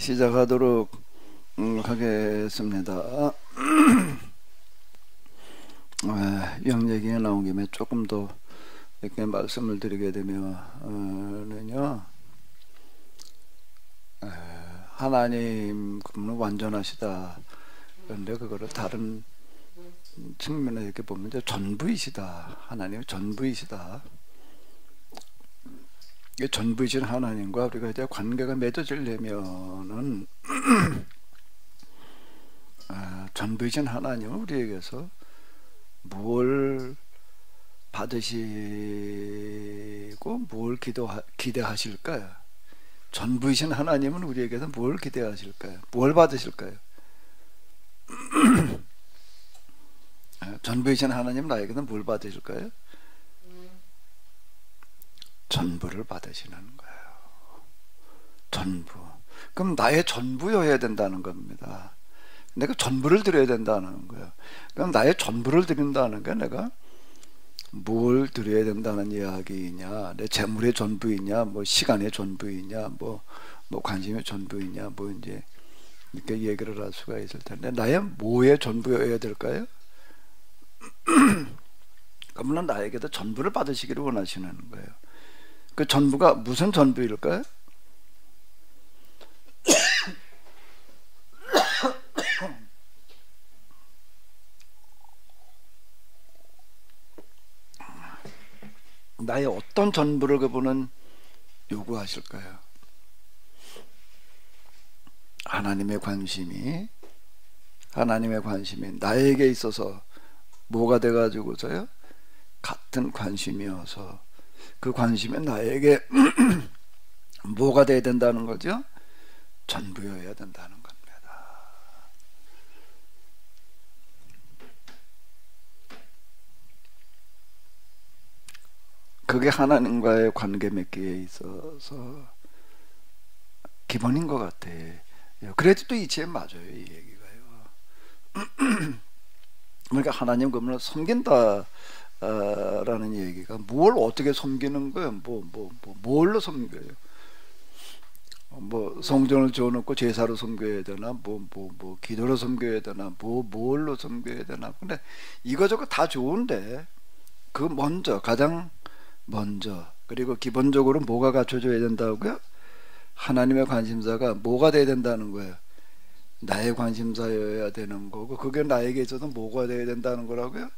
시작하도록 하겠습니다. 영얘기가 나온 김에 조금 더 이렇게 말씀을 드리게 되면은요, 하나님 그분은 완전하시다. 그런데 그거를 다른 측면에 이렇게 보면 이제 전부이시다. 하나님 전부이시다. 이 전부이신 하나님과 우리가 이제 관계가 맺어지려면은 전부이신 하나님은 우리에게서 뭘 받으시고 뭘 기대하실까요? 전부이신 하나님은 우리에게서 뭘 기대하실까요? 뭘 받으실까요? 전부이신 하나님 나에게서 뭘 받으실까요? 전부를 받으시는 거예요. 전부. 그럼 나의 전부여야 된다는 겁니다. 내가 전부를 드려야 된다는 거예요. 그럼 나의 전부를 드린다는 게 내가 뭘 드려야 된다는 이야기이냐, 내 재물의 전부이냐, 뭐 시간의 전부이냐, 뭐 관심의 전부이냐, 뭐 이제 이렇게 얘기를 할 수가 있을 텐데, 나의 뭐의 전부여야 될까요? 그러면 나에게도 전부를 받으시기를 원하시는 거예요. 그 전부가 무슨 전부일까요? 나의 어떤 전부를 그분은 요구하실까요? 하나님의 관심이 나에게 있어서 뭐가 돼가지고서요? 같은 관심이어서 그 관심이 나에게 뭐가 돼야 된다는 거죠? 전부여야 된다는 겁니다. 그게 하나님과의 관계 맺기에 있어서 기본인 것 같아. 그래도 또 이치에 맞아요, 이 얘기가요. 그러니까 하나님 그분을 섬긴다 라는 얘기가 뭘 어떻게 섬기는 거예요? 뭘로 섬겨요? 뭐 성전을 지어놓고 제사로 섬겨야 되나? 기도로 섬겨야 되나? 뭘로 섬겨야 되나? 근데 이거저거 다 좋은데 그 가장 먼저 그리고 기본적으로 뭐가 갖춰져야 된다고요? 하나님의 관심사가 뭐가 돼야 된다는 거예요? 나의 관심사여야 되는 거고, 그게 나에게 있어서 뭐가 돼야 된다는 거라고요?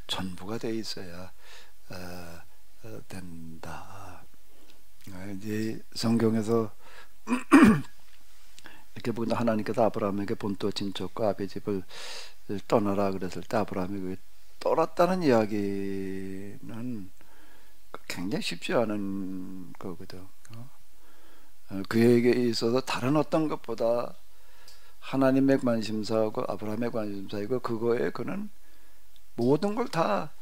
전부가 돼 있어야 된다. 이제 성경에서 이렇게 보면 하나님께서 아브라함에게 본토 친척과 아비 집을 떠나라 그랬을 때 아브라함이 떠났다는 이야기는 굉장히 쉽지 않은 거거든. 그에게 있어서 다른 어떤 것보다 하나님의 관심사하고 아브라함의 관심사이고, 그거에 그는 모든 걸 다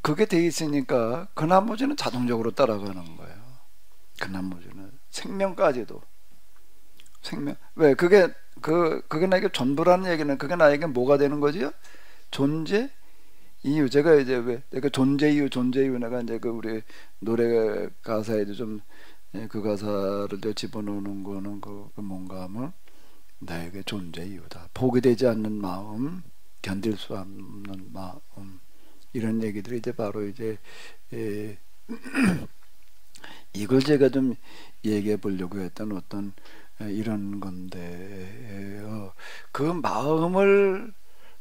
그게 돼 있으니까 그 나머지는 자동적으로 따라가는 거예요. 그 나머지는 생명까지도. 왜 그게 나에게 전부라는 얘기는 그게 나에게 뭐가 되는 거지요? 존재 이유. 제가 이제 왜 내가 존재 이유 내가 이제 그 우리 노래 가사에도 좀 그 가사를 집어넣는 거는 그 뭔가 하면 나에게 존재 이유다. 포기되지 않는 마음, 견딜 수 없는 마음, 이런 얘기들이 이제 바로 이제 이걸 제가 좀 얘기해 보려고 했던 어떤 이런 건데요. 그 마음을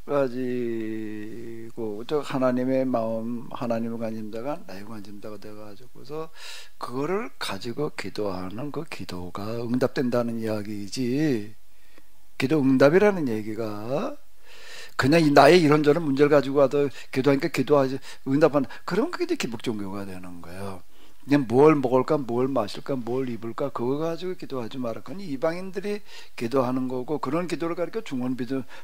가지고 하나님의 마음, 하나님의 관심사가 나의 관심사가 돼가지고서 그거를 가지고 기도하는 그 기도가 응답된다는 이야기이지, 기도 응답이라는 얘기가 그냥 나의 이런저런 문제를 가지고 와도 기도하니까 기도하지 응답한다, 그러면 그게 이제 기복 종교가 되는 거예요. 그냥 뭘 먹을까, 뭘 마실까, 뭘 입을까, 그거 가지고 기도하지 마라. 그건 이방인들이 기도하는 거고, 그런 기도를 가리켜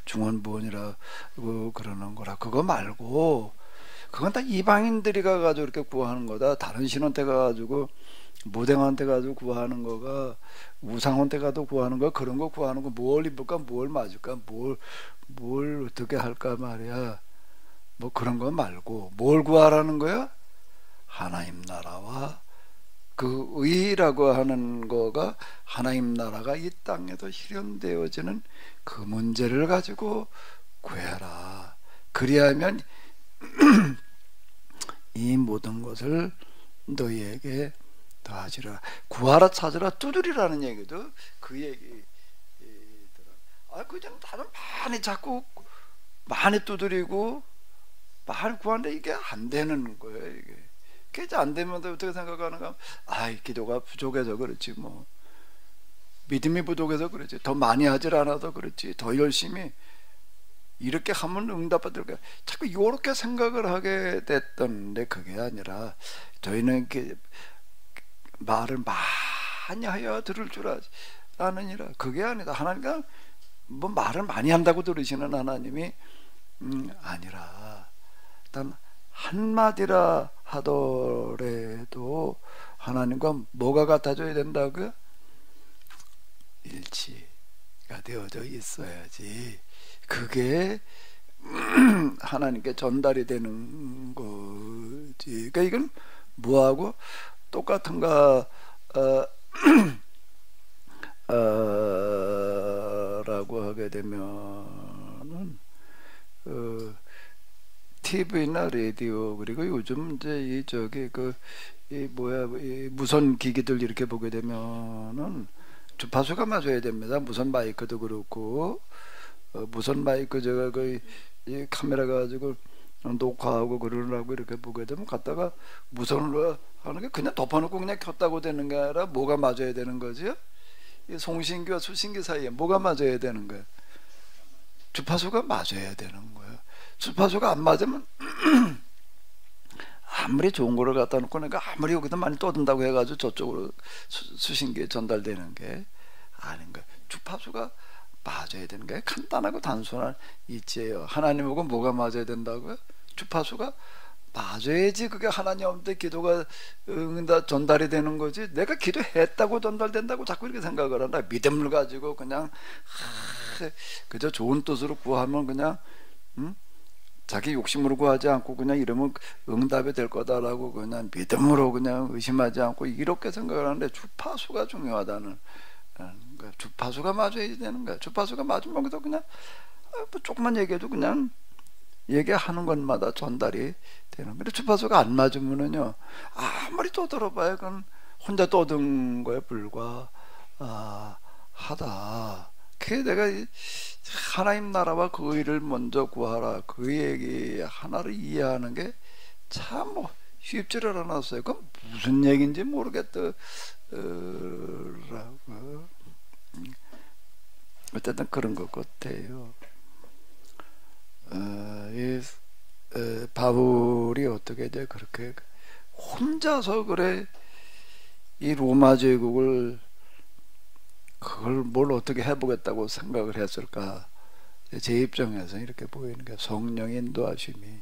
중원부원이라고 그러는 거라. 그거 말고 그건 다 이방인들이 가가지고 이렇게 구하는 거다. 다른 신한테 가가지고, 무당한테 가지고 구하는 거가, 우상한테 가도 구하는 거, 그런 거 구하는 거, 뭘 입을까, 뭘 마실까, 뭘 어떻게 할까 말이야. 뭐 그런 거 말고 뭘 구하라는 거야? 하나님 나라와 그 의라고 하는 거가 하나님 나라가 이 땅에도 실현되어지는 그 문제를 가지고 구해라. 그리하면 이 모든 것을 너희에게 더하시라. 구하라, 찾으라, 두드리라는 얘기도 그 얘기더라. 그냥 나는 많이 자꾸 많이 두드리고 많이 구하는데 이게 안 되는 거예요. 이게 그게 안 되면 어떻게 생각하는가? 기도가 부족해서 그렇지 뭐. 믿음이 부족해서 그렇지. 더 많이 하질 않아도 그렇지. 더 열심히 이렇게 하면 응답받을 거야. 자꾸 이렇게 생각을 하게 됐던데 그게 아니라 저희는 이렇게 말을 많이 하여 들을 줄 아느니라. 그게 아니다. 하나님과 뭐 말을 많이 한다고 들으시는 하나님이 아니라 단 한마디라 하더라도 하나님과 뭐가 같아져야 된다고요? 일치가 되어져 있어야지. 그게 하나님께 전달이 되는 거지. 그러니까 이건 뭐하고 똑같은가 라고 하게 되면은 TV나 라디오 그리고 요즘 이제 이 저기 이 무선 기기들 이렇게 보게 되면은 주파수가 맞아야 됩니다. 무선 마이크도 그렇고 무선 마이크 제가 이 카메라 가지고 녹화하고 그러려고 이렇게 보게 되면 갖다가 무선으로 하는 게 그냥 덮어놓고 그냥 켰다고 되는 게 아니라 뭐가 맞아야 되는 거지? 이 송신기와 수신기 사이에 뭐가 맞아야 되는 거야? 주파수가 맞아야 되는 거야. 주파수가 안 맞으면 아무리 좋은 거를 갖다 놓고 내가 아무리 여기다 많이 떠든다고 해가지고 저쪽으로 수신기에 전달되는 게 아닌 거야. 주파수가 맞아야 되는 게 간단하고 단순한 이치예요. 하나님하고 뭐가 맞아야 된다고요? 주파수가 맞아야지 그게 하나님한테 기도가 전달이 되는 거지. 내가 기도했다고 전달된다고 자꾸 이렇게 생각을 한다. 믿음을 가지고 그냥 그저 좋은 뜻으로 구하면 그냥 자기 욕심으로 구하지 않고 그냥 이러면 응답이 될 거다라고 그냥 믿음으로 그냥 의심하지 않고 이렇게 생각을 하는데 주파수가 중요하다는 거야. 주파수가 맞아야 되는 거야. 주파수가 맞으면 그래도 그냥 뭐 조금만 얘기해도 그냥 얘기하는 것마다 전달이 되는 거예요. 주파수가 안 맞으면은요 아무리 떠들어봐야 그건 혼자 떠든 거에 불과하다. 그게 내가 하나님 나라와 그 의를 먼저 구하라 그 얘기 하나를 이해하는 게 참 뭐 쉽지를 않았어요. 그건 무슨 얘기인지 모르겠더라고. 어쨌든 그런 것 같아요. 바울이 어떻게 이제 그렇게 혼자서 그래 이 로마 제국을 그걸 뭘 어떻게 해보겠다고 생각을 했을까? 제 입장에서 이렇게 보이는 게 성령의 인도하심이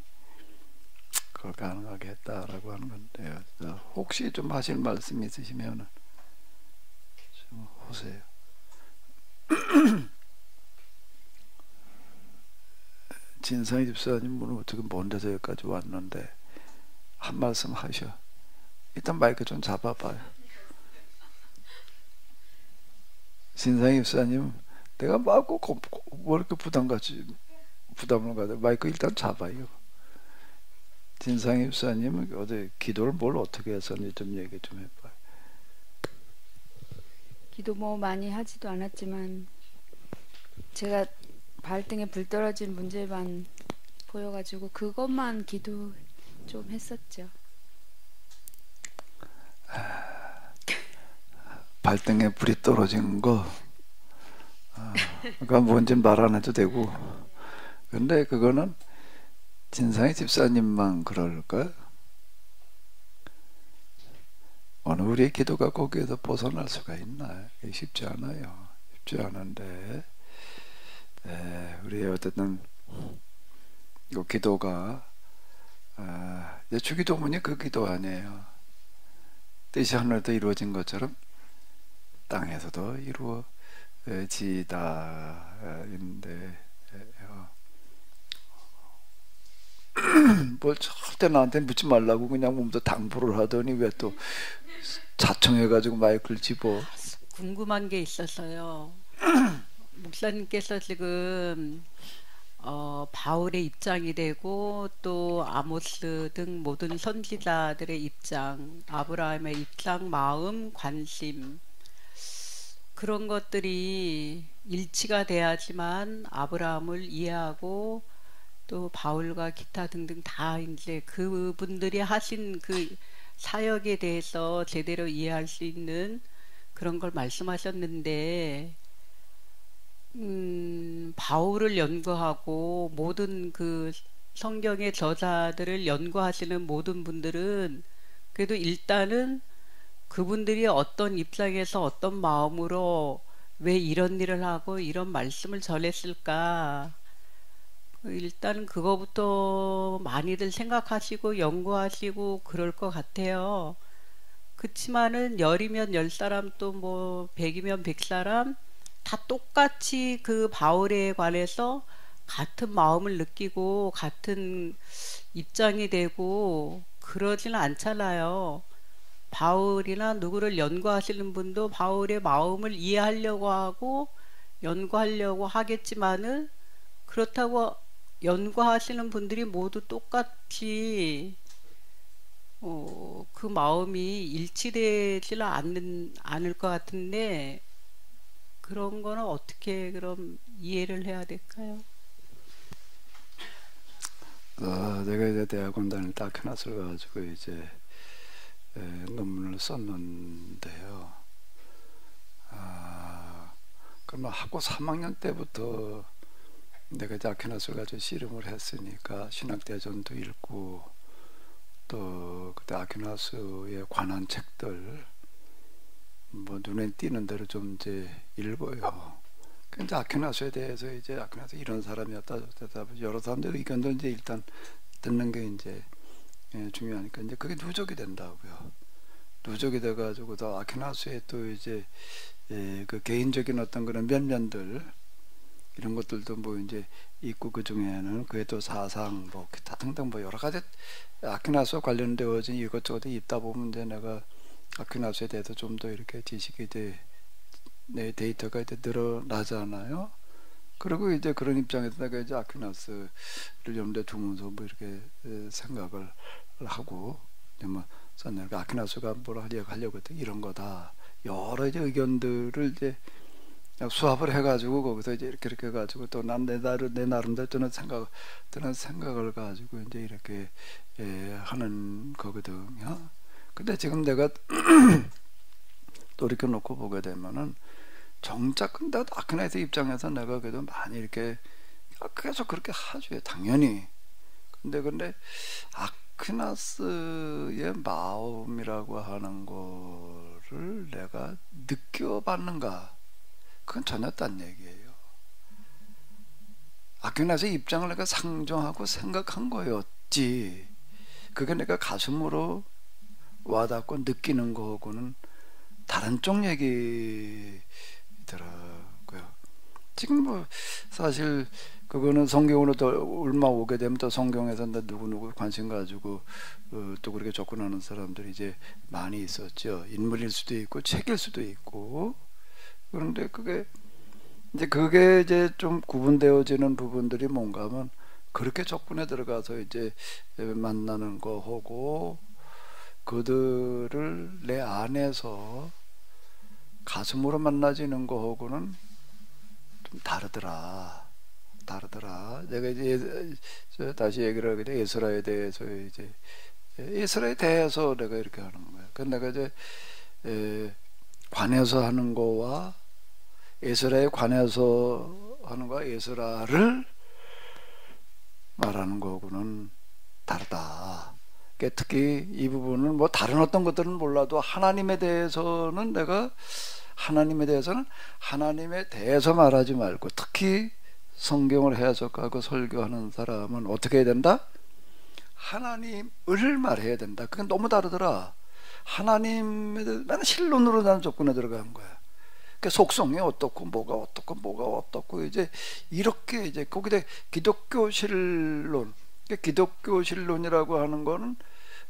그걸 가능하게 했다라고 하는 건데요. 혹시 좀 하실 말씀 있으시면 좀 하세요. 진상희 집사님은 어떻게 먼 데서 여기까지 왔는데 한 말씀 하셔. 일단 마이크 좀 잡아봐요. 진상희 집사님, 내가 뭐 이렇게 부담을 가져. 마이크 일단 잡아요. 진상희 집사님은 어디 기도를 뭘 어떻게 해서는지 좀 얘기 좀 해봐요. 기도 뭐 많이 하지도 않았지만 제가 발등에 불 떨어진 문제만 보여가지고 그것만 기도 좀 했었죠. 발등에 불이 떨어진 거 그러니까 뭔지 말 안 해도 되고 근데 그거는 진상희 집사님만 그럴까? 어느 우리의 기도가 거기에서 벗어날 수가 있나? 쉽지 않아요. 쉽지 않은데 우리의 어쨌든 이 기도가 주기도문이 그 기도 아니에요. 뜻이 하늘에도 이루어진 것처럼 땅에서도 이루어지다인데 뭘 절대 나한테 묻지 말라고 그냥 몸도 당부를 하더니 왜 또 자청해가지고 마이크를 집어. 궁금한 게 있어서요. 목사님께서 지금 바울의 입장이 되고 또 아모스 등 모든 선지자들의 입장, 아브라함의 입장, 마음, 관심 그런 것들이 일치가 돼야지만 아브라함을 이해하고 또 바울과 기타 등등 다 이제 그분들이 하신 그 사역에 대해서 제대로 이해할 수 있는 그런 걸 말씀하셨는데 바울을 연구하고 모든 그 성경의 저자들을 연구하시는 모든 분들은 그래도 일단은 그분들이 어떤 입장에서 어떤 마음으로 왜 이런 일을 하고 이런 말씀을 전했을까 일단 그거부터 많이들 생각하시고 연구하시고 그럴 것 같아요. 그치만은 열이면 10사람 또 뭐 100이면 100사람 다 똑같이 그 바울에 관해서 같은 마음을 느끼고 같은 입장이 되고 그러지는 않잖아요. 바울이나 누구를 연구하시는 분도 바울의 마음을 이해하려고 하고 연구하려고 하겠지만은 그렇다고 연구하시는 분들이 모두 똑같이 그 마음이 일치되지는 않을 것 같은데 그런 거는 어떻게 그럼 이해를 해야 될까요? 내가 이제 대학원 다닐 때 아퀴나스를 가지고 이제 논문을 썼는데요. 그럼 학교 3학년 때부터 내가 이제 아퀴나스를 가지고 씨름을 했으니까 신학대전도 읽고 또 그때 아퀴나스에 관한 책들 뭐 눈에 띄는 대로 좀 이제 읽어요. 근데 아퀴나스에 대해서 이제 아퀴나스 이런 사람이었다 여러 사람들의 의견도 이제 일단 듣는 게 이제 중요하니까 이제 그게 누적이 된다고요. 누적이 돼가지고 또 아퀴나스에 또 이제 그 개인적인 어떤 그런 면면들 이런 것들도 뭐 이제 있고 그 중에는 그의 또 사상 뭐 기타 등등 뭐 여러 가지 아퀴나스와 관련되어진 이것저것 있다 보면 이제 내가 아퀴나스에 대해서 좀 더 이렇게 지식이 내 데이터가 이제 늘어나잖아요. 그리고 이제 그런 입장에서 내가 이제 아퀴나스를 염두에 두면서 뭐 이렇게 생각을 하고 뭐 썼는데 아퀴나스가 뭐라 하려고 했더니 이런 거다. 여러 이제 의견들을 이제 수합을 해가지고 거기서 이제 이렇게 해가지고 또 난 내 나름대로 드는 생각을 가지고 이제 이렇게 하는 거거든요. 근데 지금 내가 돌이켜 놓고 보게 되면은 정작 근데 아퀴나스 입장에서 내가 그래도 많이 이렇게 계속 그렇게 하죠, 당연히. 근데 아퀴나스의 마음이라고 하는 거를 내가 느껴봤는가? 그건 전혀 딴 얘기예요. 아퀴나스의 입장을 내가 상정하고 생각한 거였지. 그게 내가 가슴으로 와닿고 느끼는 거하고는 다른 쪽 얘기더라고요. 지금 뭐 사실 그거는 성경으로 더 얼마 오게 되면 또 성경에서 누구 관심 가지고 또 그렇게 접근하는 사람들이 이제 많이 있었죠. 인물일 수도 있고 책일 수도 있고. 그런데 그게 이제 좀 구분되어지는 부분들이 뭔가 하면 그렇게 접근에 들어가서 이제 만나는 거 하고 그들을 내 안에서 가슴으로 만나지는 거하고는 좀 다르더라. 내가 이제 다시 얘기를 하게 돼 에스라에 대해서 이제 에스라에 대해서 내가 이렇게 하는 거야. 그 내가 이제 관해서 하는 거와 에스라에 관해서 하는 거와 에스라를 말하는 거하고는 다르다. 특히 이 부분은 뭐 다른 어떤 것들은 몰라도 하나님에 대해서는 하나님에 대해서 말하지 말고 특히 성경을 해석하고 설교하는 사람은 어떻게 해야 된다? 하나님을 말해야 된다. 그건 너무 다르더라. 하나님에 대해서 나는 실론으로 나는 접근에 들어간 거야. 그 속성이 어떻고 뭐가 어떻고 이제 이렇게 이제 거기다 기독교 실론 기독교 신론이라고 하는 거는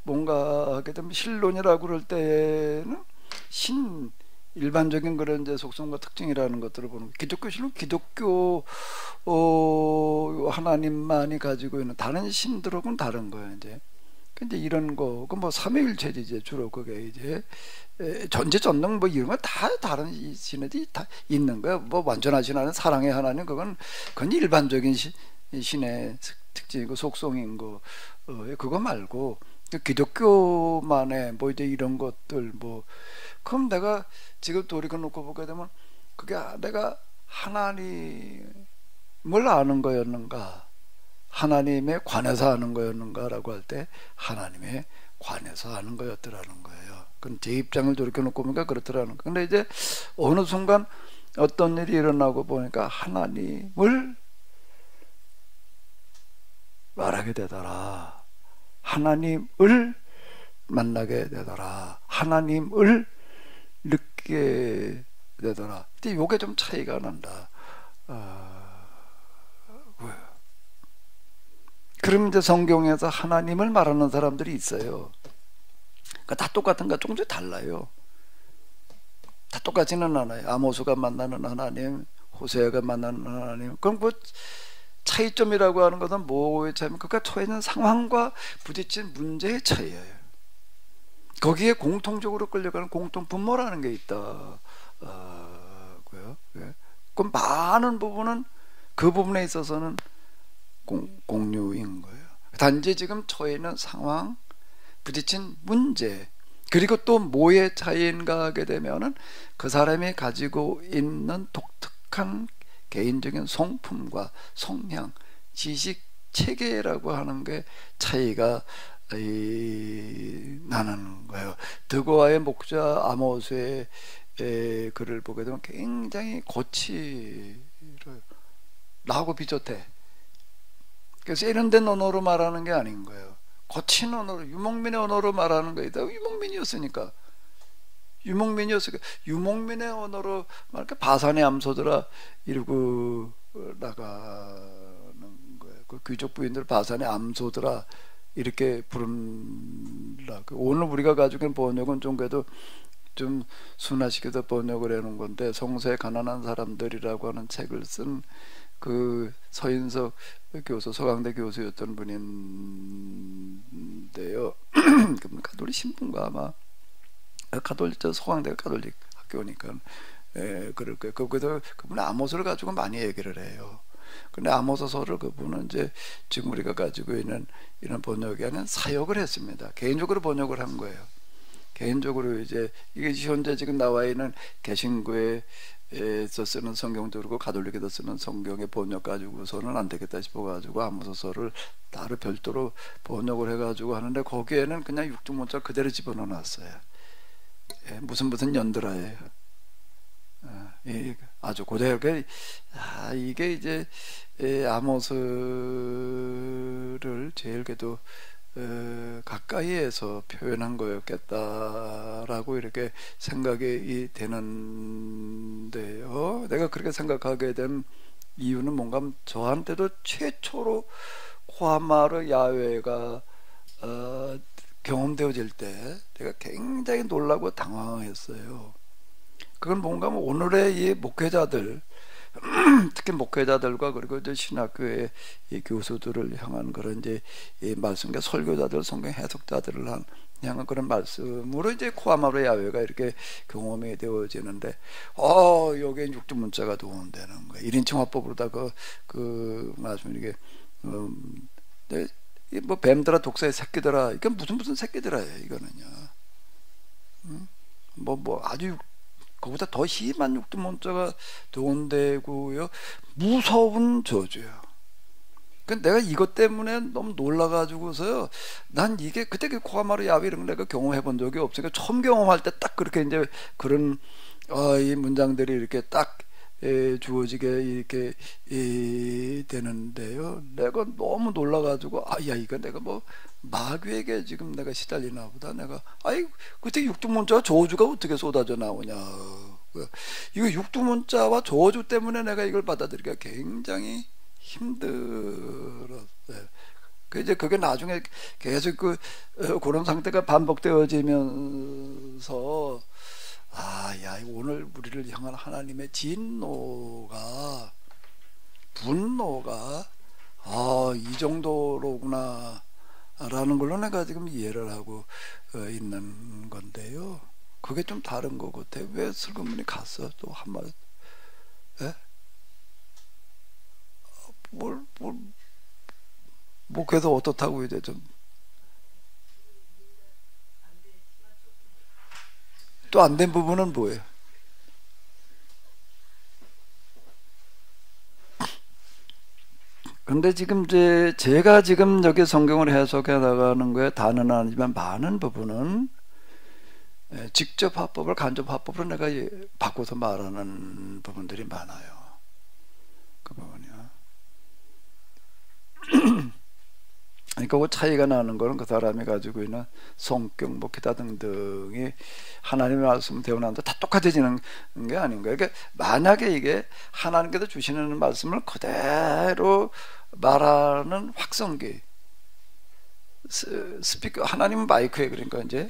뭔가 하게 되면 신론이라고 그럴 때는 일반적인 그런 이제 속성과 특징이라는 것들을 보는 거예요. 기독교 신론, 기독교 하나님만이 가지고 있는 다른 신들하고는 다른 거예요. 이제 근데 이런 거, 그 뭐 삼위일체지 이제 주로 그게 이제 전지 전능 뭐 이런 거 다 다른 신들이 다 있는 거예요. 뭐 완전하신 하나님, 사랑의 하나님 그건 일반적인 신의 특징이고 속성인 거 그거 말고 기독교만의 뭐 이제 이런 것들 뭐 그럼 내가 지금 돌이켜놓고 보게 되면 그게 내가 하나님을 아는 거였는가, 하나님에 관해서 아는 거였는가라고 할 때 하나님에 관해서 아는 거였더라는 거예요. 그건 제 입장을 돌이켜놓고 보니까 그렇더라는 거예요. 근데 이제 어느 순간 어떤 일이 일어나고 보니까 하나님을 말하게 되더라. 하나님을 만나게 되더라. 하나님을 느끼게 되더라. 근데 요게 좀 차이가 난다. 그럼 이제 성경에서 하나님을 말하는 사람들이 있어요. 그러니까 다 똑같은가 조금씩 달라요. 다 똑같지는 않아요. 아모스가 만나는 하나님, 호세아가 만나는 하나님. 그럼 그 차이점이라고 하는 것은 뭐의 차이입니까? 그가 처해 있는 상황과 부딪힌 문제의 차이예요. 거기에 공통적으로 끌려가는 공통 분모라는 게 있다. 그럼 많은 부분은 그 부분에 있어서는 공유인 거예요. 단지 지금 처해 있는 상황, 부딪힌 문제, 그리고 또 뭐의 차이인가 하게 되면은 그 사람이 가지고 있는 독특한 개인적인 성품과 성향, 지식 체계라고 하는 게 차이가 나는 거예요. 드고아의 목자 아모스의 글을 보게 되면 굉장히 고치를 나하고 비슷해. 그래서 이런된 언어로 말하는 게 아닌 거예요. 거친 언어로, 유목민의 언어로 말하는 거예요. 유목민이었으니까. 유목민의 언어로 말까 바산의 암소들아 이러고 나가는 거예요. 그 귀족 부인들 바산의 암소들아 이렇게 부른다. 오늘 우리가 가지고 있는 번역은 좀 그래도 좀 순화시켜서 번역을 해놓은 건데, 성서의 가난한 사람들이라고 하는 책을 쓴 그 서인석 교수, 서강대 교수였던 분인데요. 그분 가톨릭 신분가 아마 가톨릭 서강대가 가톨릭 학교니까 그럴 거예요. 그분은 아모스를 가지고 많이 얘기를 해요. 근데 아모스서를 그분은 이제 지금 우리가 가지고 있는 이런 번역이 아닌 사역을 했습니다. 개인적으로 번역을 한 거예요. 개인적으로 이제 이게 현재 지금 나와 있는 개신교에서 쓰는 성경도 그렇고 가톨릭에서 쓰는 성경의 번역 가지고서는 안 되겠다 싶어가지고 아모스서를 따로 별도로 번역을 해가지고 하는데, 거기에는 그냥 육중문자 그대로 집어넣어놨어요. 무슨 연드라예요. 아주 고대하게 이게 이제 아모스를 제일 그래도 가까이에서 표현한 거였겠다라고 이렇게 생각이 되는데요. 내가 그렇게 생각하게 된 이유는 뭔가 저한테도 최초로 코하마르 야훼가 경험되어질 때 내가 굉장히 놀라고 당황했어요. 그건 뭔가 오늘의 이 목회자들, 특히 목회자들과 그리고 이제 신학교의 이 교수들을 향한 그런 이제 이 말씀과 설교자들, 성경 해석자들을 향한 그런 말씀으로 이제 코하마르 야훼가 이렇게 경험이 되어지는데, 여기에 육두문자가 도움되는 거예요. 1인칭 화법으로다 그 말씀 이게 뭐 뱀들아 독사의 새끼들아, 이게 무슨 새끼들아예요 이거는요. 뭐 아주 그보다 더 심한 육두문자가 도움되고요. 무서운 저주예요. 그러니까 내가 이것 때문에 너무 놀라가지고서요. 난 이게 그때 그 코하마르 야훼 이런 걸 내가 경험해 본 적이 없으니까 처음 경험할 때 딱 그렇게 이제 그런 이 문장들이 이렇게 딱 주어지게 이렇게 되는데요. 내가 너무 놀라가지고 이거 내가 뭐 마귀에게 지금 내가 시달리나 보다. 내가 그때 육두문자와 저주가 어떻게 쏟아져 나오냐. 이거 육두문자와 저주 때문에 내가 이걸 받아들이기가 굉장히 힘들었어요. 그 이제 그게 나중에 계속 그런 상태가 반복되어지면서 야, 오늘 우리를 향한 하나님의 진노가, 분노가 이 정도로구나 라는 걸로 내가 지금 이해를 하고 있는 건데요. 그게 좀 다른 것 같아. 왜 슬그머니 갔어? 또 한마디. 예? 뭐 그래서 어떻다고 이제 좀 또 안 된 부분은 뭐예요? 근데 지금 제가 지금 여기 성경을 해석해 나가는 거에 다는 아니지만 많은 부분은 직접 화법을 간접 화법으로 내가 바꿔서 말하는 부분들이 많아요. 그 부분이요. 그러니까 그 차이가 나는 거는 그 사람이 가지고 있는 성격, 뭐 기타 등등이 하나님의 말씀 대원하는데 다 똑같아지는 게 아닌 거예요. 그러니까 만약에 이게 하나님께서 주시는 말씀을 그대로 말하는 확성기, 스피커, 하나님은 마이크에, 그러니까 이제,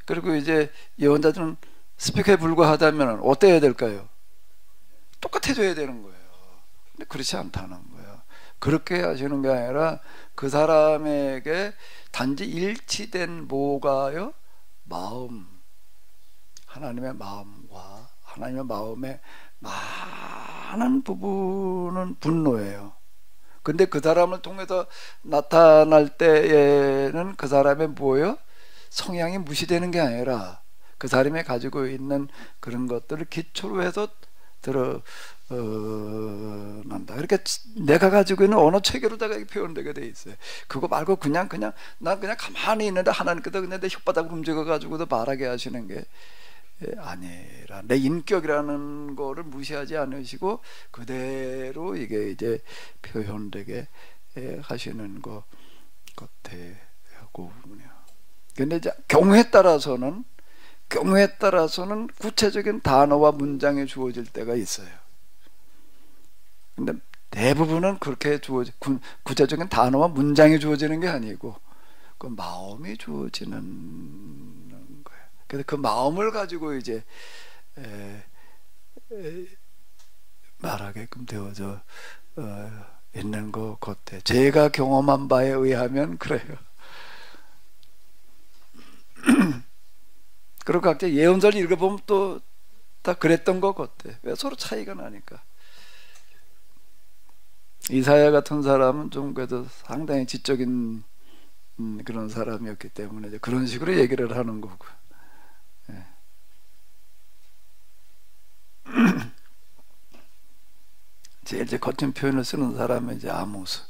그리고 이제 예언자들은 스피커에 불과하다면 어때야 될까요? 똑같아져야 되는 거예요. 근데 그렇지 않다는 거예요. 그렇게 하시는 게 아니라 그 사람에게 단지 일치된 뭐가요? 마음, 하나님의 마음과 하나님의 마음의 많은 부분은 분노예요. 근데 그 사람을 통해서 나타날 때에는 그 사람의 뭐예요? 성향이 무시되는 게 아니라 그 사람이 가지고 있는 그런 것들을 기초로 해서 난다. 그러니까 내가 가지고 있는 언어 체계로다가 표현되게 돼 있어요. 그거 말고 난 그냥 가만히 있는데 하나님께서 그냥 내 혓바닥을 움직여 가지고도 말하게 하시는 게 아니라 내 인격이라는 거를 무시하지 않으시고 그대로 이게 이제 표현되게 하시는 것 같아요. 그 부분이요. 근데 이제 경우에 따라서는 구체적인 단어와 문장이 주어질 때가 있어요. 근데 대부분은 그렇게 구체적인 단어와 문장이 주어지는 게 아니고 그 마음이 주어지는 거예요. 그래서 그 마음을 가지고 이제 말하게끔 되어져 있는 것 같아요. 제가 경험한 바에 의하면 그래요. 그리고 각자 예언서를 읽어보면 또 다 그랬던 것 같아. 왜? 서로 차이가 나니까. 이사야 같은 사람은 좀 그래도 상당히 지적인 그런 사람이었기 때문에 이제 그런 식으로 얘기를 하는 거고. 예. 제일 이제 거친 표현을 쓰는 사람은 이제 아모스.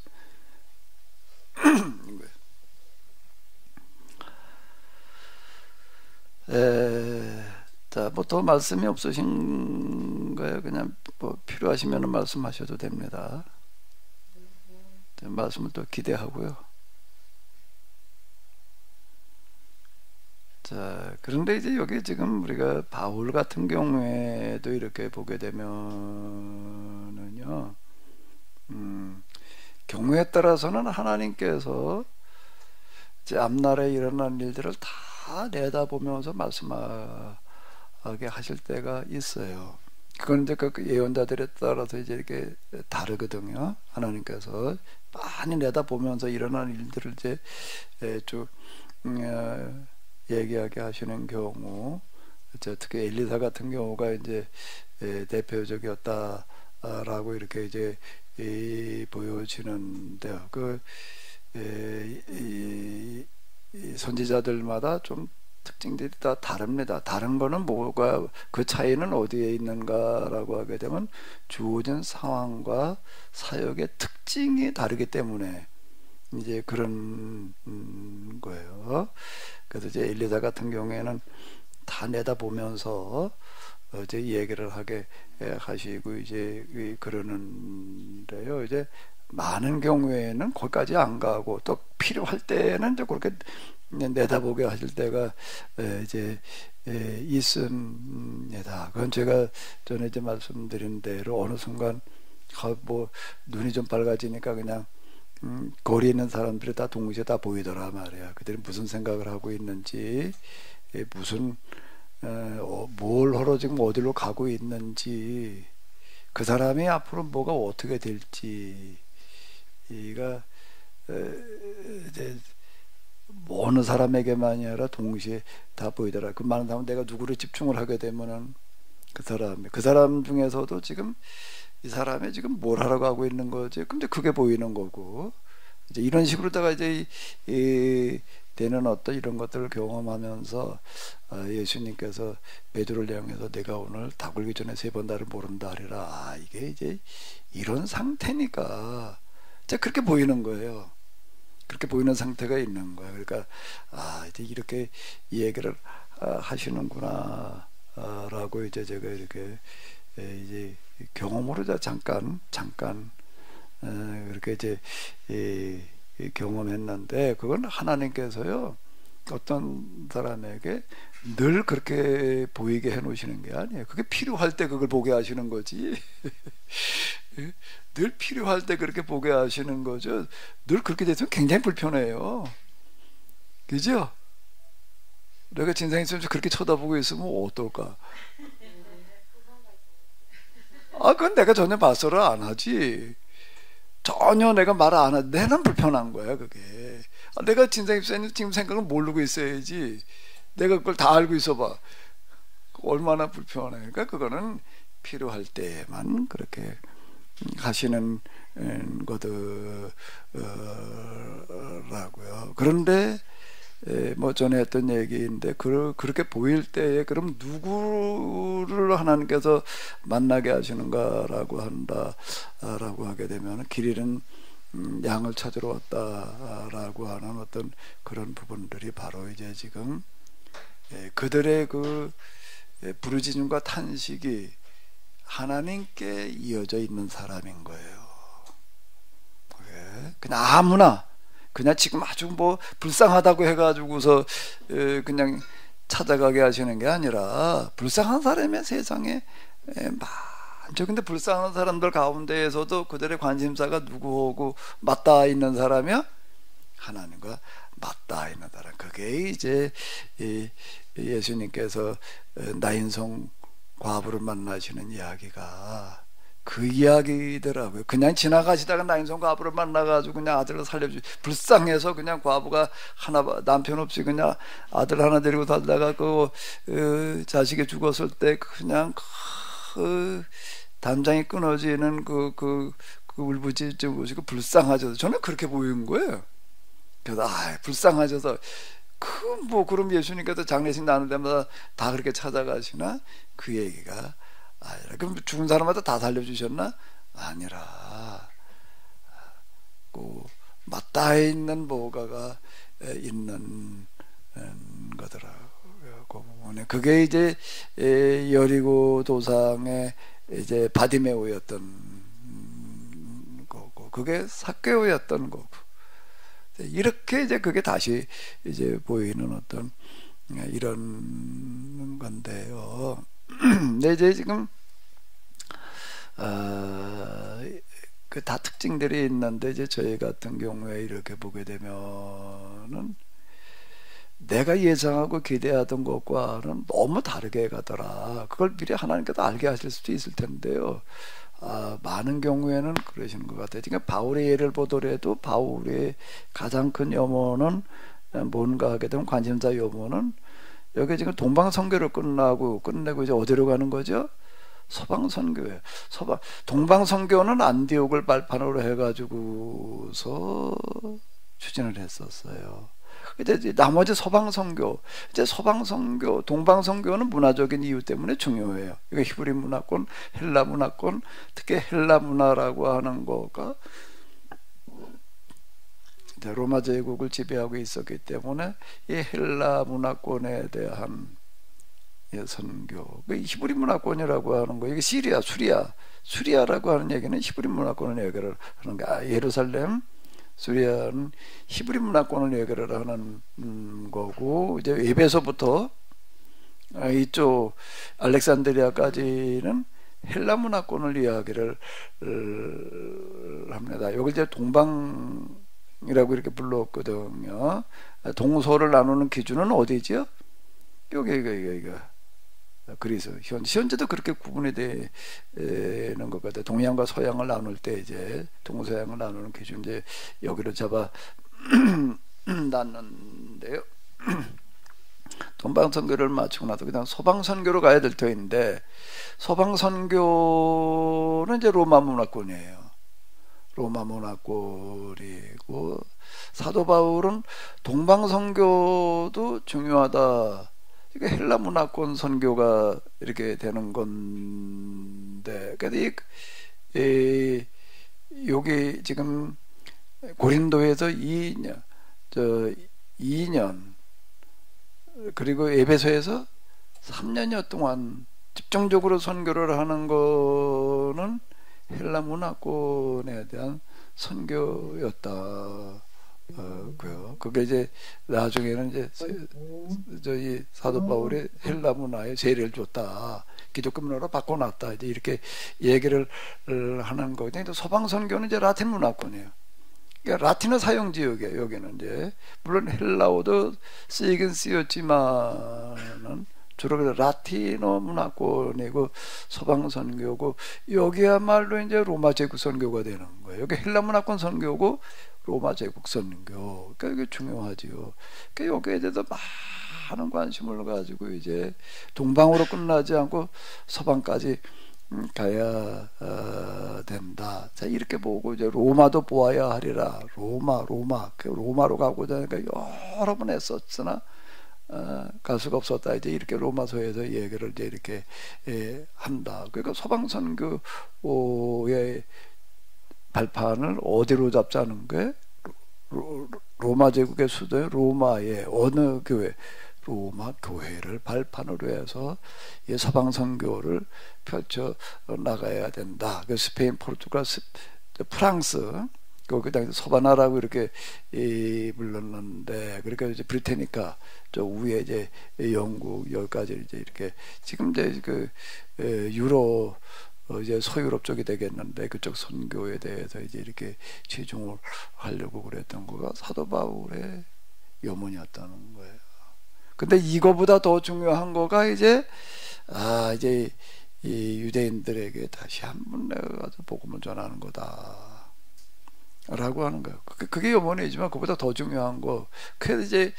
자, 뭐 더 말씀이 없으신가요? 그냥 뭐 필요하시면 말씀하셔도 됩니다. 말씀을 또 기대하고요. 자, 그런데 이제 여기 지금 우리가 바울 같은 경우에도 이렇게 보게 되면은요, 경우에 따라서는 하나님께서 이제 앞날에 일어난 일들을 다 내다보면서 말씀하게 하실 때가 있어요. 그건 이제 그 예언자들에 따라서 이제 이렇게 다르거든요. 하나님께서 많이 내다보면서 일어난 일들을 이제 쭉 얘기하게 하시는 경우, 특히 엘리사 같은 경우가 이제 대표적이었다라고 이렇게 이제 보여지는데요. 이 선지자들마다 좀 특징들이 다 다릅니다. 다른 거는 뭐가, 그 차이는 어디에 있는가라고 하게 되면 주어진 상황과 사역의 특징이 다르기 때문에 이제 그런 거예요. 그래서 이제 엘리사 같은 경우에는 다 내다보면서 이제 얘기를 하게 하시고 이제 그러는데요. 이제 많은 경우에는 거기까지 안 가고 또 필요할 때는 이제 그렇게 내다보게 하실 때가 이제 있습니다. 그건 제가 전에 이제 말씀드린 대로 어느 순간 뭐 눈이 좀 밝아지니까 그냥 거리에 있는 사람들이 다 동시에 다 보이더라 말이야. 그들이 무슨 생각을 하고 있는지, 무슨 뭘 하러 지금 어디로 가고 있는지, 그 사람이 앞으로 뭐가 어떻게 될지, 이가 이제 어느 사람에게만이 아니라 동시에 다 보이더라. 그 많은 사람은 내가 누구를 집중을 하게 되면은 그 사람 중에서도 지금 이 사람이 지금 뭘 하러 가고 있는 거지. 근데 그게 보이는 거고, 이제 이런 식으로다가 이제 되는 어떤 이런 것들을 경험하면서 예수님께서 베드로를 향해서 내가 오늘 다 굴기 전에 3번 나를 모른다 하리라. 이게 이제 이런 상태니까 이제 그렇게 보이는 거예요. 그렇게 보이는 상태가 있는 거예요. 그러니까 이제 이렇게 이 얘기를 하시는구나 라고 이제 제가 이렇게 이제 경험으로 잠깐 그렇게 이제 경험했는데, 그건 하나님께서요 어떤 사람에게 늘 그렇게 보이게 해 놓으시는 게 아니에요. 그게 필요할 때 그걸 보게 하시는 거지. 늘 필요할 때 그렇게 보게 하시는 거죠. 늘 그렇게 돼서 굉장히 불편해요. 그죠? 내가 진상이 있으면 그렇게 쳐다보고 있으면 어떨까? 그건 내가 전혀 말씀을 안 하지. 전혀 내가 말을 안 하지. 내는 불편한 거야, 그게. 내가 진상 입사님 지금 생각을 모르고 있어야지. 내가 그걸 다 알고 있어봐. 얼마나 불편해. 그러니까 그거는 필요할 때만 그렇게 하시는 거더라고요. 그런데 뭐 전에 했던 얘기인데, 그렇게 보일 때에 그럼 누구를 하나님께서 만나게 하시는가라고 한다라고 하게 되면, 길 잃은 양을 찾으러 왔다라고 하는 어떤 그런 부분들이 바로 이제 지금 그들의 그 부르짖음과 탄식이 하나님께 이어져 있는 사람인 거예요. 그냥 아무나 그냥 지금 아주 뭐 불쌍하다고 해가지고서 그냥 찾아가게 하시는 게 아니라, 불쌍한 사람이 세상에 많죠. 근데 불쌍한 사람들 가운데에서도 그들의 관심사가 누구하고 맞닿아 있는 사람이야? 하나님과 맞닿아 있는 사람. 그게 이제 예수님께서 나인성 과부를 만나시는 이야기가 그 이야기더라고요. 그냥 지나가시다가 나인성 과부를 만나가지고 그냥 아들을 살려주지, 불쌍해서 그냥 과부가 남편 없이 그냥 아들 하나 데리고 살다가 그 자식이 죽었을 때 그냥 그 담장이 끊어지는 그 울부짖는 것이 불쌍하셔서 저는 그렇게 보이는 거예요. 그래서 불쌍하셔서 그럼 예수님께서 장례식 나눌 때마다 다 그렇게 찾아가시나? 그 얘기가 아니라, 그럼 죽은 사람마다 다 살려주셨나? 아니라 그 맞닿아 있는 뭐가가 있는 거더라고요. 그 부분에 그게 이제 여리고 도상의 이제 바디메오였던 거고, 그게 삭개오였던 거고, 이렇게 이제 그게 다시 이제 보이는 어떤 이런 건데요. 근데 이제 지금 그 다 특징들이 있는데, 이제 저희 같은 경우에 이렇게 보게 되면은 내가 예상하고 기대하던 것과는 너무 다르게 가더라. 그걸 미리 하나님께서 알게 하실 수도 있을 텐데요. 많은 경우에는 그러시는 것 같아요. 그러니까 바울의 예를 보더라도 바울의 가장 큰 염원은 뭔가 하게 되면, 관심사 염원은 여기 지금 동방 선교를 끝내고 이제 어디로 가는 거죠? 서방 선교예요. 동방 선교는 안디옥을 발판으로 해가지고서 추진을 했었어요. 이제 나머지 서방 선교, 동방 선교는 문화적인 이유 때문에 중요해요. 이거 히브리 문화권, 헬라 문화권, 특히 헬라 문화라고 하는 거가 로마 제국을 지배하고 있었기 때문에 이 헬라 문화권에 대한 선교, 히브리 문화권이라고 하는 거, 이게 수리아라고 하는 얘기는 히브리 문화권을 얘기를 하는 거. 예루살렘, 수리아는 히브리 문화권을 얘기를 하는 거고, 이제 에베소부터 이쪽 알렉산드리아까지는 헬라 문화권을 이야기를 합니다. 여기 이제 동방이라고 이렇게 불렀거든요. 동서를 나누는 기준은 어디죠? 여기 그래서 현재도 그렇게 구분이 되는 것 같아요. 동양과 서양을 나눌 때 이제 동서양을 나누는 기준 이제 여기로 잡아 놨는데요. 동방 선교를 마치고 나서 그냥 서방 선교로 가야 될 터인데, 서방 선교는 이제 로마 문화권이에요. 로마 문화권이고, 사도 바울은 동방 선교도 중요하다. 이게 헬라 문화권 선교가 이렇게 되는 건데, 근데 여기 지금 고린도에서 2년 그리고 에베소에서 3년여 동안 집중적으로 선교를 하는 거는 헬라 문화권에 대한 선교였다. 그게 이제 나중에는 이제 저희 사도 바울의 헬라 문화에 세례를 줬다, 기독교 문화로 바꿔놨다, 이제 이렇게 얘기를 하는 거거든요. 서방 선교는 이제 라틴 문화권이에요. 그러니까 라틴어 사용 지역이에요. 여기는 이제 물론 헬라어도 쓰이긴 쓰였지만은 주로 라틴어 문화권이고 서방 선교고, 여기야말로 이제 로마 제국 선교가 되는 거예요. 여기 헬라 문화권 선교고 로마 제국 선교. 그러니까 이게 중요하지요. 그러니까 여기에 대해서 많은 관심을 가지고 이제 동방으로 끝나지 않고 서방까지 가야 된다. 자, 이렇게 보고 이제 로마도 보아야 하리라. 로마로 가고자 하니까 여러 번 했었으나 갈 수가 없었다. 이제 이렇게 로마서에서 얘기를 이제 이렇게 한다. 그러니까 서방 선교의 발판을 어디로 잡자는 거예요? 로마 제국의 수도의 로마의 어느 교회? 로마 교회를 발판으로 해서 이 서방 선교를 펼쳐 나가야 된다. 그 스페인, 포르투갈, 프랑스, 그 당시 서바나라고 이렇게 불렀는데, 그러니까 이제 브리테니카 저 위에 이제 영국 여기까지 이제 이렇게 지금 이제 그 유럽 이제 서유럽 쪽이 되겠는데, 그쪽 선교에 대해서 이제 이렇게 치중을 하려고 그랬던 거가 사도 바울의 염원이었다는 거예요. 근데 이거보다 더 중요한 거가 이제 이제 이 유대인들에게 다시 한번 내가 가서 복음을 전하는 거다 라고 하는 거예요. 그게 염원이지만 그보다 더 중요한 거, 그래서 이제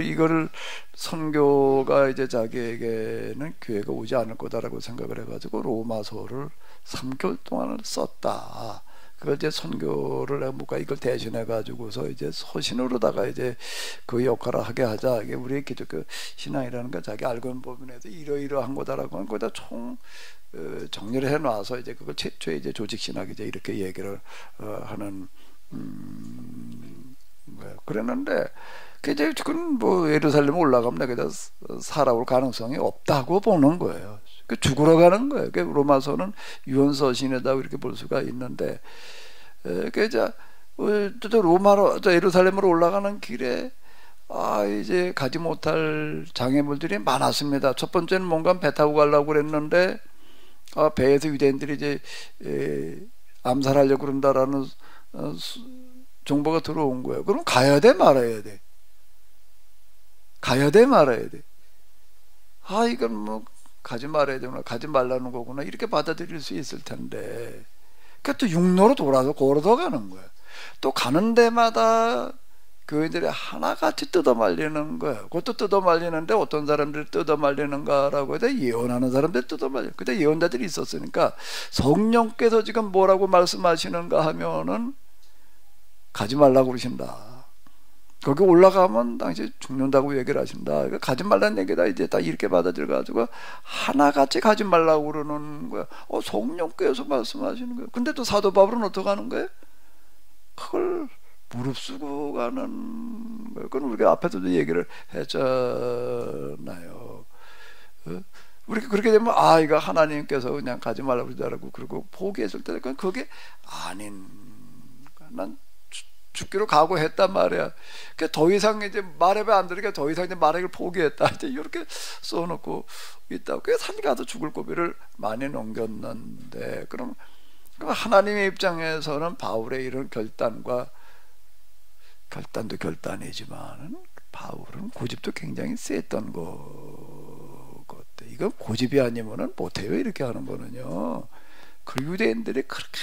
이거를 선교가 이제 자기에게는 기회가 오지 않을 거다라고 생각을 해가지고 로마서를 3개월 동안을 썼다. 그걸 이제 선교를 해볼까, 이걸 대신해 가지고서 이제 서신으로다가 이제 그 역할을 하게 하자. 이게 우리의 기독교 신앙이라는 건 자기 알고 있는 부분에서 이러이러한 거다라고 하는 거다 총 정리를 해놔서 이제 그걸 최초의 이제 조직 신학 이제 이렇게 얘기를 하는 거예요. 그랬는데 그 이제 지금 뭐 예루살렘 올라가면 내가 살아올 가능성이 없다고 보는 거예요. 그 죽으러 가는 거예요. 그 로마서는 유언서신이다 이렇게 볼 수가 있는데, 그 이제 또 로마로 또 예루살렘으로 올라가는 길에 이제 가지 못할 장애물들이 많았습니다. 첫 번째는 뭔가 배 타고 가려고 그랬는데 배에서 유대인들이 이제 암살하려고 그런다라는 정보가 들어온 거예요. 그럼 가야 돼 말아야 돼? 가야 돼 말아야 돼? 이건 뭐 가지 말아야 되구나, 가지 말라는 거구나, 이렇게 받아들일 수 있을 텐데, 그러니까 또 육로로 돌아서 걸어서 가는 거야. 또 가는 데마다 교인들이 하나같이 뜯어말리는 거야. 그것도 뜯어말리는데 어떤 사람들이 뜯어말리는가라고 해서 예언하는 사람들이 뜯어말려. 그때 예언자들이 있었으니까 성령께서 지금 뭐라고 말씀하시는가 하면은 가지 말라고 그러신다. 거기 올라가면 당시 죽는다고 얘기를 하신다. 그러니까 가지 말라는 얘기다. 이제 딱 이렇게 받아들여가지고 하나같이 가지 말라고 그러는 거야. 성령께서 말씀하시는 거야. 근데 또 사도 바울은 어떻게 하는 거예요? 그걸 무릅쓰고 가는 거예요. 그건 우리가 앞에서도 얘기를 했잖아요. 우리가 그렇게 되면 이거 하나님께서 그냥 가지 말라고 그러더라고 그러고 포기했을 때 그게 아닌, 난 죽기로 각오했단 말이야. 그러니까 더 이상 이제 말해봐 안 들으니까 더 이상 이제 말하기를 포기했다. 이제 이렇게 써놓고 있다. 그래서 산 가도 죽을 고비를 많이 넘겼는데, 그럼 하나님의 입장에서는 바울의 이런 결단도 결단이지만 바울은 고집도 굉장히 셌던 것 같아. 이건 고집이 아니면은 못해요. 이렇게 하는 거는요. 그 유대인들이 그렇게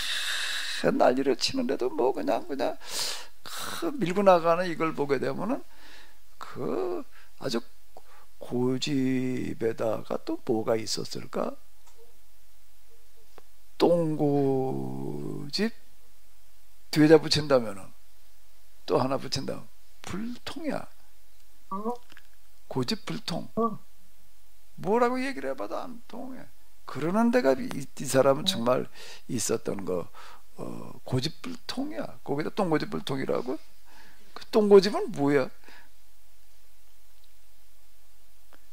난리를 치는데도 뭐 그냥 그 밀고 나가는 이걸 보게 되면은 그 아주 고집에다가 또 뭐가 있었을까? 똥고집 뒤에다 붙인다면은 또 하나 붙인다. 불통이야. 고집 불통. 뭐라고 얘기를 해봐도 안 통해. 그러는 데가 이 사람은 정말 있었던 거. 고집 불통이야. 거기다 똥고집 불통이라고? 그 똥고집은 뭐야?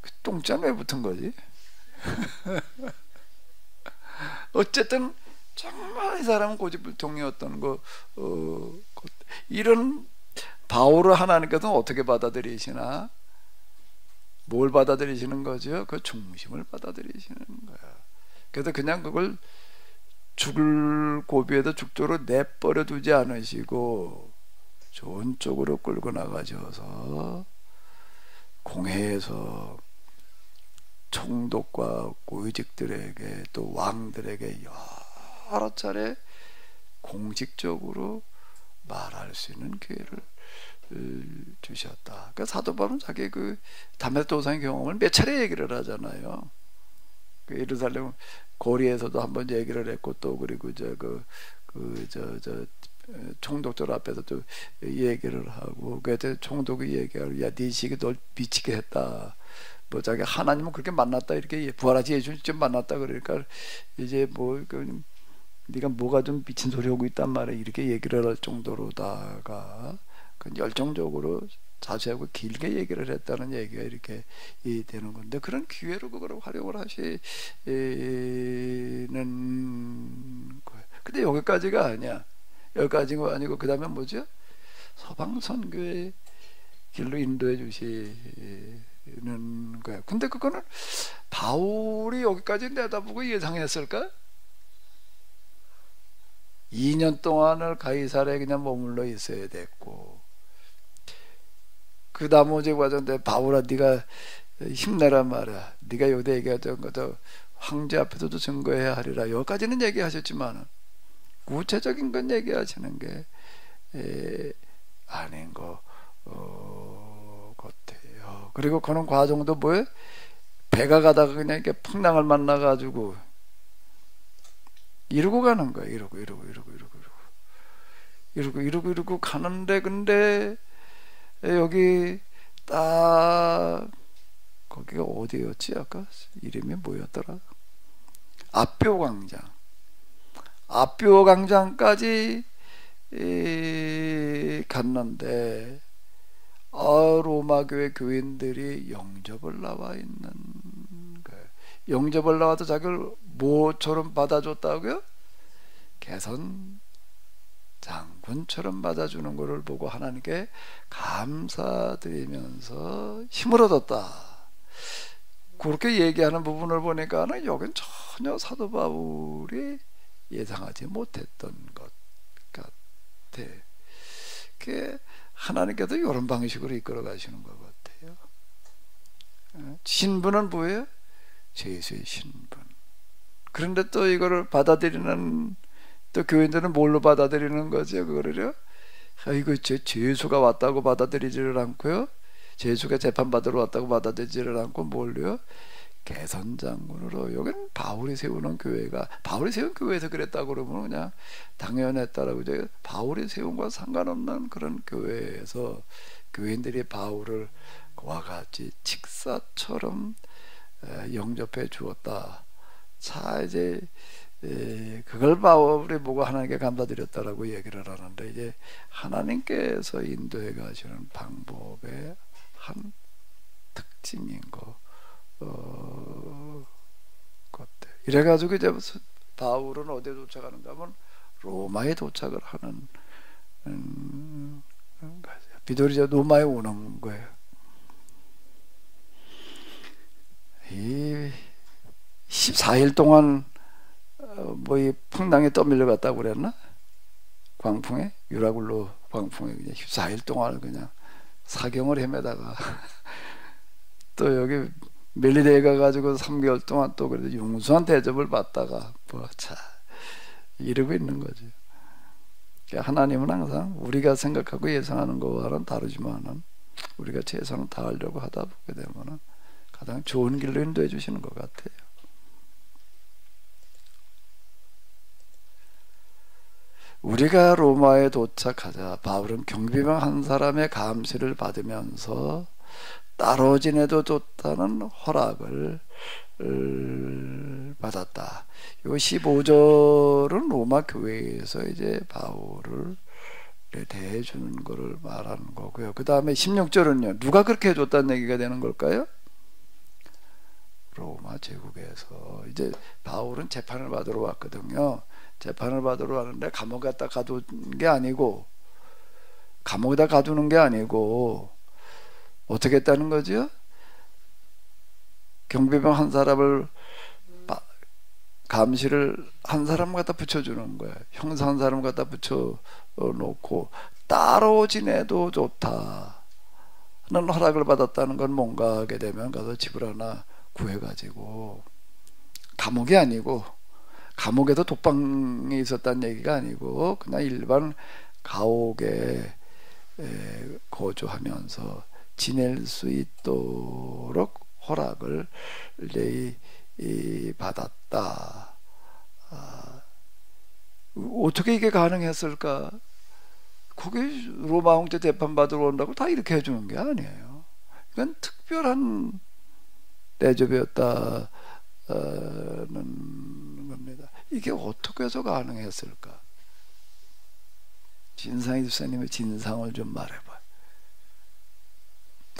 그 똥장 왜 붙은 거지? 어쨌든 정말 이 사람은 고집불통이었던 거. 이런 바울을 하나님께서는 어떻게 받아들이시나? 뭘 받아들이시는 거죠? 그 중심을 받아들이시는 거야. 그래서 그냥 그걸 죽을 고비에도 죽도록 내버려 두지 않으시고 좋은 쪽으로 끌고 나가셔서 공회에서 총독과 고위직들에게 또 왕들에게 여러 차례 공식적으로 말할 수 있는 기회를 주셨다. 그러니까 사도 바울은 자기 그 다메섹도상의 경험을 몇 차례 얘기를 하잖아요. 그 예루살렘 거리에서도 한번 얘기를 했고, 또 그리고 총독들 앞에서 또 얘기를 하고, 그때 총독이 얘기하고, 야, 네 시기 널 미치게 했다. 뭐 자기 하나님은 그렇게 만났다, 이렇게 부활하지 예수 좀 만났다 그러니까 이제 뭐 네가 뭐가 좀 미친 소리 하고 있단 말이야, 이렇게 얘기를 할 정도로다가 그 열정적으로 자세하고 길게 얘기를 했다는 얘기가 이렇게 되는 건데, 그런 기회로 그걸 활용을 하시는 거예요. 근데 여기까지가 아니야. 여기까지가 아니고 그 다음에 뭐죠? 서방 선교의 길로 인도해 주시는 거야. 근데 그거는 바울이 여기까지 내다보고 예상했을까? 2년 동안을 가이사랴에 그냥 머물러 있어야 됐고, 그 나머지 과정인데 바울아, 네가 힘내란 말이야. 네가 요대 얘기하던 것도 황제 앞에서도 증거해야 하리라. 여기까지는 얘기하셨지만 구체적인 건 얘기하시는 게 아닌 것 같아요. 그리고 그런 과정도 뭐예요? 배가 가다가 그냥 이렇게 풍랑을 만나가지고 이러고 가는 거야. 이러고 가는데, 근데 여기 딱 거기가 어디였지? 아까 이름이 뭐였더라? 아뼈 광장까지 갔는데 로마 교회 교인들이 영접을 나와 있는 거예요. 영접을 나와서 자기를 뭐처럼 받아줬다고요? 개선 장군처럼 받아주는 것을 보고 하나님께 감사드리면서 힘을 얻었다. 그렇게 얘기하는 부분을 보니까는 여긴 전혀 사도 바울이 예상하지 못했던 것 같아. 그게 하나님께서 이런 방식으로 이끌어 가시는 것 같아요. 신분은 뭐예요? 제수의 신분. 그런데 또 이거를 받아들이는 또 교인들은 뭘로 받아들이는 거죠? 그거를요? 이거 제수가 왔다고 받아들이지를 않고요. 제수가 재판받으러 왔다고 받아들이지를 않고 뭘요? 개선장군으로. 여기는 바울이 세우는 교회가, 바울이 세운 교회에서 그랬다고 그러면 그냥 당연했다라고. 바울이 세운 건 상관없는 그런 교회에서 교인들이 바울을 그와 같이 직사처럼 영접해 주었다. 자, 이제 그걸 바울이 보고 하나님께 감사드렸다라고 얘기를 하는데, 이제 하나님께서 인도해 가시는 방법의 한 특징인 것 같아. 이래가지고 이제 바울은 어디에 도착하는가 하면 로마에 도착을 하는 비돌이 저 로마에 오는 거예요. 이 14일 동안 뭐 이 풍랑에 떠밀려 갔다고 그랬나? 광풍에? 유라굴로 광풍에 그냥 14일 동안 그냥 사경을 헤매다가 또 여기 멜리데에 가가지고 3개월 동안 또 그래도 융수한 대접을 받다가 뭐 자 이러고 있는 거죠. 하나님은 항상 우리가 생각하고 예상하는 것과는 다르지만은 우리가 최선을 다하려고 하다 보게 되면은 가장 좋은 길로 인도해 주시는 것 같아요. 우리가 로마에 도착하자 바울은 경비병 한 사람의 감시를 받으면서 따로 지내도 좋다는 허락을 받았다. 요 15절은 로마 교회에서 이제 바울을 대해주는 것을 말하는 거고요. 그 다음에 16절은요. 누가 그렇게 해줬다는 얘기가 되는 걸까요? 로마 제국에서 이제 바울은 재판을 받으러 왔거든요. 재판을 받으러 왔는데 감옥에다 가두는 게 아니고 감옥에다 가두는 게 아니고 어떻게 했다는 거죠? 경비병 한 사람을 감시를 한 사람 갖다 붙여주는 거예요. 형사 한 사람 갖다 붙여놓고 따로 지내도 좋다는 허락을 받았다는 건 뭔가 하게 되면 가서 집을 하나 구해가지고 감옥이 아니고 감옥에도 독방에 있었다는 얘기가 아니고 그냥 일반 가옥에 거주하면서 지낼 수 있도록 허락을 받았다. 어떻게 이게 가능했을까? 거기 로마 황제 재판 받으러 온다고 다 이렇게 해주는 게 아니에요. 이건 특별한 대접이었다는 겁니다. 이게 어떻게 해서 가능했을까? 진상희 집사님의 진상을 좀 말해봐요.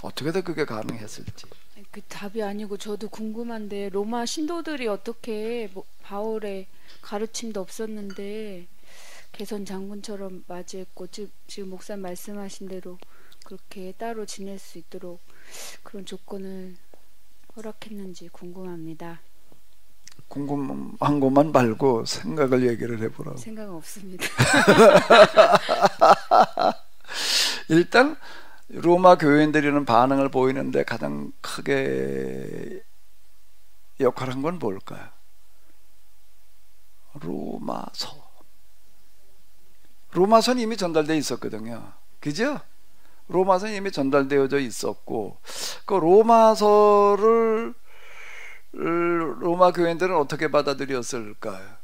어떻게 해서 그게 가능했을지. 그 답이 아니고 저도 궁금한데 로마 신도들이 어떻게 뭐 바울의 가르침도 없었는데 개선 장군처럼 맞이했고 지금 목사님 말씀하신 대로 그렇게 따로 지낼 수 있도록 그런 조건을 허락했는지 궁금합니다. 궁금한 것만 말고 생각을 얘기를 해보라고. 생각은 없습니다. 일단 로마 교인들이는 반응을 보이는데 가장 크게 역할한 건 뭘까요? 로마서는 이미 전달되어 있었거든요. 그죠? 로마서는 이미 전달되어져 있었고 그 로마서를 로마 교인들은 어떻게 받아들였을까요?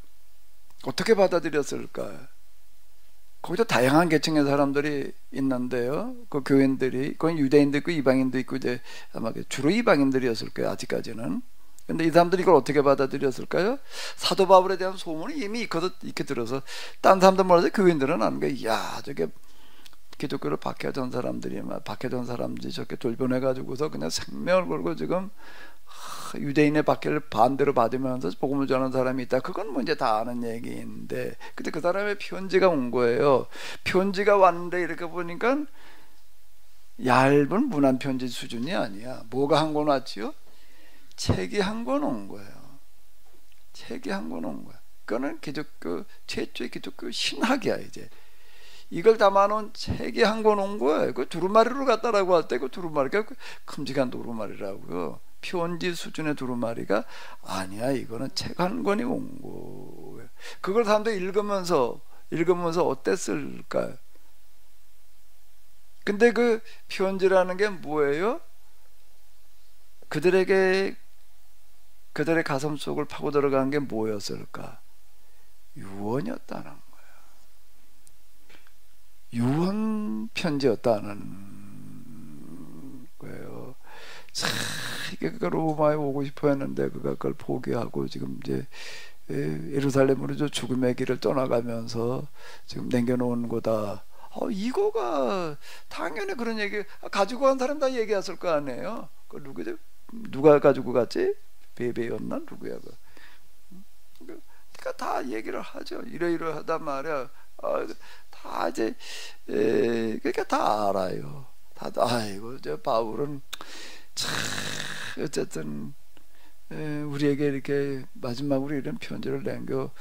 어떻게 받아들였을까요? 거기도 다양한 계층의 사람들이 있는데요. 그 교인들이, 그건 유대인도 있고 이방인도 있고 이제 아마 주로 이방인들이었을 거예요. 아직까지는. 근데 이 사람들이 이걸 어떻게 받아들였을까요? 사도 바울에 대한 소문이 이미 이렇게 들어서 딴 사람들 몰라도 교인들은 아는 거예요. 야, 저게 기독교를 박해던 사람들이 박해던 사람들이 저렇게 돌변해가지고서 그냥 생명을 걸고 지금 유대인의 박해를 반대로 받으면서 복음을 전하는 사람이 있다. 그건 뭐 이제 다 아는 얘기인데, 근데 그 사람의 편지가 온 거예요. 편지가 왔는데 이렇게 보니까 얇은 문안 편지 수준이 아니야. 뭐가 한 권 왔지요? 책이 한 권 온 거예요. 책이 한 권 온 거야. 그거는 기독교 최초의 기독교 신학이야. 이제 이걸 담아놓은 책이 한 권 온 거예요. 그 두루마리로 갔다라고 할 때 그 두루마리가 큼직한 두루마리라고요. 편지 수준의 두루마리가 아니야. 이거는 책 한 권이 온 거예요. 그걸 사람들이 읽으면서 어땠을까요? 근데 그 편지라는 게 뭐예요? 그들의 가슴 속을 파고 들어간 게 뭐였을까? 유언이었다는 거예요. 유언 편지였다는 거예요. 참, 이게 로마에 오고 싶어 했는데 그걸 포기하고 지금 이제 예루살렘으로 저 죽음의 길을 떠나가면서 지금 남겨놓은 거다. 이거가 당연히 그런 얘기 가지고 간 사람 다 얘기했을 거 아니에요. 그 누가 가지고 갔지? 베베였나 누구야? 그러니까 다 얘기를 하죠. 이러이러하단 말이야. 다 이제 그러니까 다 알아요. 다들 아이고 저 바울은 참 어쨌든 우리에게 이렇게 마지막으로 이런 편지를 남겨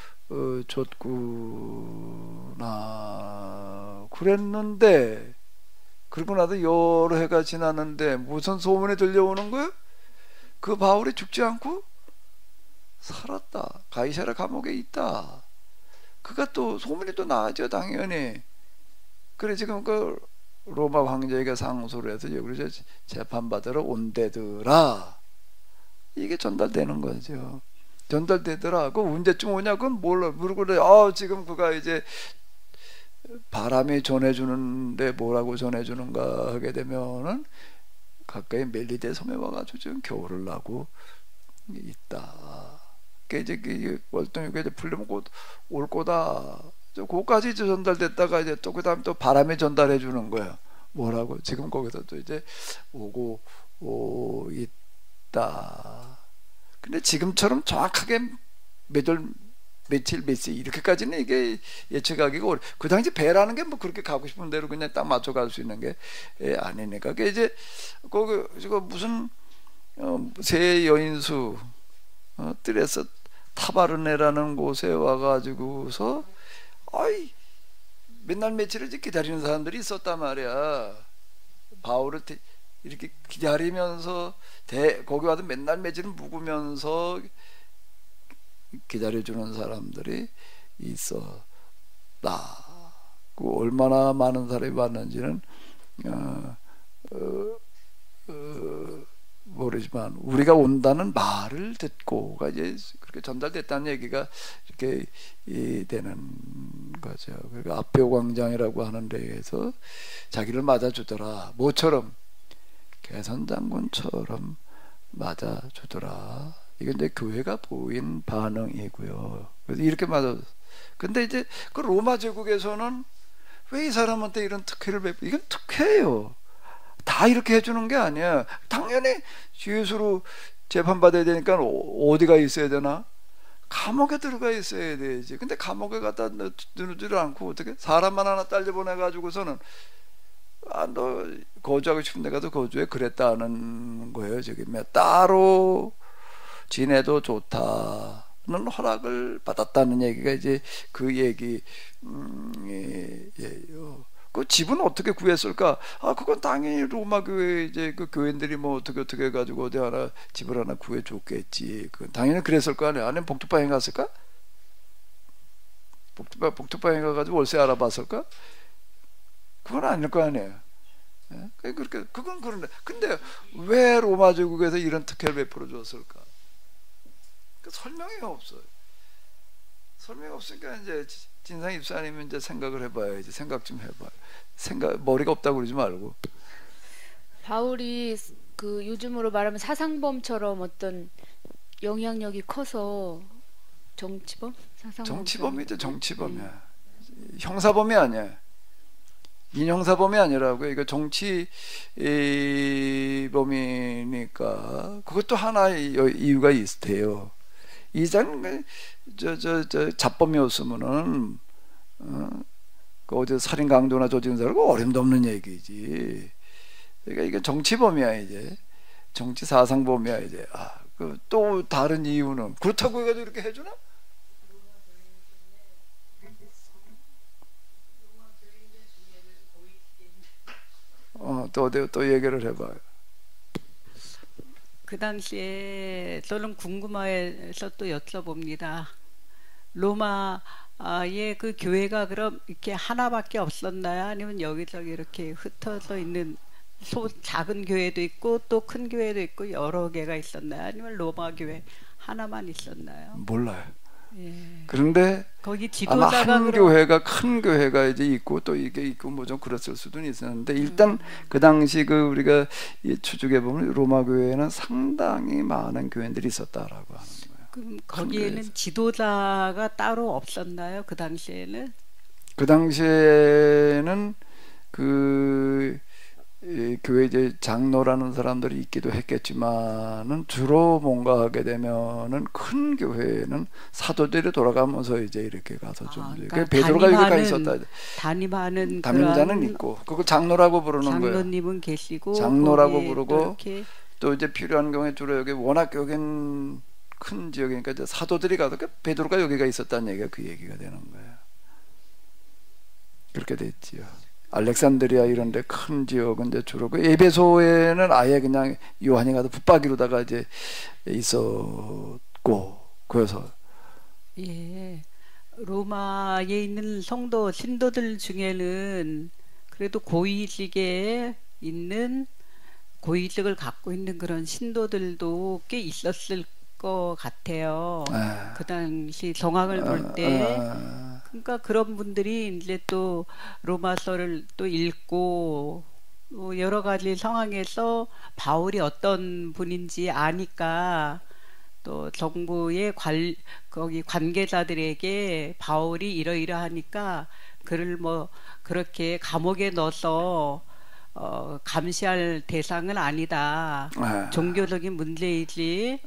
줬구나 그랬는데 그러고 나도 여러 해가 지났는데 무슨 소문이 들려오는 거예요? 그 바울이 죽지 않고 살았다. 가이사랴 감옥에 있다. 그가 또 소문이 또 나죠 당연히. 그래 지금 그 로마 황제에게 상소를 해서 여기로 재판받으러 온대더라. 이게 전달되는 거죠. 전달되더라. 그 언제쯤 오냐? 그건 몰라. 그래. 지금 그가 이제 바람이 전해주는데 뭐라고 전해주는가 하게 되면은 가까이 멜리데 섬에 와가지고 지금 겨울을 나고 있다. 이제 월동이가 이제 풀리면 곧 올 거다. 그까지 전달됐다가 이제 또 그다음 또 바람이 전달해 주는 거야. 뭐라고? 지금 거기서 또 이제 오고 있다. 근데 지금처럼 정확하게 며칠 며칠 이렇게까지는 이게 예측하기가 어려. 그 당시 배라는 게 뭐 그렇게 가고 싶은 대로 그냥 딱 맞춰 갈 수 있는 게 아니니까. 그게 이제 거기 무슨 새 여인수 뜰에서 타바르네라는 곳에 와가지고서 맨날 며칠을 기다리는 사람들이 있었단 말이야. 바울을 이렇게 기다리면서 거기 와도 맨날 며칠을 묵으면서 기다려주는 사람들이 있었다. 그 얼마나 많은 사람이 왔는지는 모르지만 우리가 온다는 말을 듣고가 이제 그렇게 전달됐다는 얘기가 이렇게 되는 거죠. 그러니까 아페오 광장이라고 하는 데에서 자기를 맞아주더라. 뭐처럼? 개선장군처럼 맞아주더라. 이건 이제 교회가 보인 반응이고요. 그래서 이렇게 맞아. 근데 이제 그 로마 제국에서는 왜 이 사람한테 이런 특혜를 베푸? 이건 특혜예요. 다 이렇게 해주는 게 아니야. 당연히 예수로 재판받아야 되니까 어디가 있어야 되나? 감옥에 들어가 있어야 되지. 근데 감옥에 갖다 넣지를 않고 어떻게 사람만 하나 딸려 보내가지고서는 너 거주하고 싶은 데 가서 거주해 그랬다는 거예요. 저기 따로 지내도 좋다는 허락을 받았다는 얘기가 이제 그 얘기 예요. 그 집은 어떻게 구했을까? 그건 당연히 로마 교회 이제 그 교인들이 뭐 어떻게 해가지고 어디 하나 집을 하나 구해줬겠지. 그 당연히 그랬을 거 아니야. 아니면 복두방에 갔을까? 복두방에 가가지고 월세 알아봤을까? 그건 아닐 거 아니에요. 그렇게 그건 그런데 근데 왜 로마 제국에서 이런 특혜를 베풀어 줬을까? 그 설명이 없어요. 설명이 없으니까 이제 진상 입사님은 이제 생각을 해봐야지. 생각 좀 해봐요. 머리가 없다고 그러지 말고. 바울이 그 요즘으로 말하면 사상범처럼 어떤 영향력이 커서 정치범? 정치범이죠. 정치범이야. 형사범이 아니야. 인형사범이 아니라고요. 이거 정치범이니까 그것도 하나의 이유가 있대요. 이장 잡범이었으면은 그 어디 살인 강도나 저지른 사람 어림도 없는 얘기지. 그러니까 이게 정치범이야 이제. 정치 사상범이야 이제. 그 또 다른 이유는 그렇다고 해가지고 이렇게 해주나? 또 얘기를 해봐요. 그 당시에 저는 궁금해서 또 여쭤봅니다. 로마의 그 교회가 그럼 이렇게 하나밖에 없었나요? 아니면 여기저기 이렇게 흩어져 있는 작은 교회도 있고 또 큰 교회도 있고 여러 개가 있었나요? 아니면 로마 교회 하나만 있었나요? 몰라요. 예. 그런데 거기 아마 지도자가 한 교회가 큰 교회가 이제 있고 또 이게 있고 뭐 좀 그랬을 수도 있었는데 일단 그 당시 그 우리가 추측해 보면 로마 교회에는 상당히 많은 교회들이 있었다라고 하는 거예요. 그럼 거기에는 지도자가 따로 없었나요? 그 당시에는? 그 당시에는 그 이 교회 이제 장로라는 사람들이 있기도 했겠지만은 주로 뭔가 하게 되면은 큰 교회는 사도들이 돌아가면서 이제 이렇게 가서 좀 그러니까 베드로가 여기가 있었다. 담임하는 담임자는 있고 그걸 장로라고 부르는 거예요. 장로님은 계시고 장로라고 부르고 또, 또 이제 필요한 경우에 주로 여기 워낙 여긴 큰 지역이니까 이제 사도들이 가서 베드로가 여기가 있었다는 얘기가 그 얘기가 되는 거예요. 그렇게 됐지요. 알렉산드리아 이런데 큰 지역은 이제 주로 그 에베소에는 아예 그냥 요한이 가서 붙박이로다가 이제 있었고 그래서 예, 로마에 있는 성도 신도들 중에는 그래도 고위직에 있는 고위직을 갖고 있는 그런 신도들도 꽤 있었을 것 같아요. 그 당시 정황을 볼 때. 그러니까 그런 분들이 이제 또 로마서를 또 읽고 여러 가지 상황에서 바울이 어떤 분인지 아니까 또 정부의 거기 관계자들에게 바울이 이러이러하니까 그를 뭐 그렇게 감옥에 넣어서 감시할 대상은 아니다. 종교적인 문제이지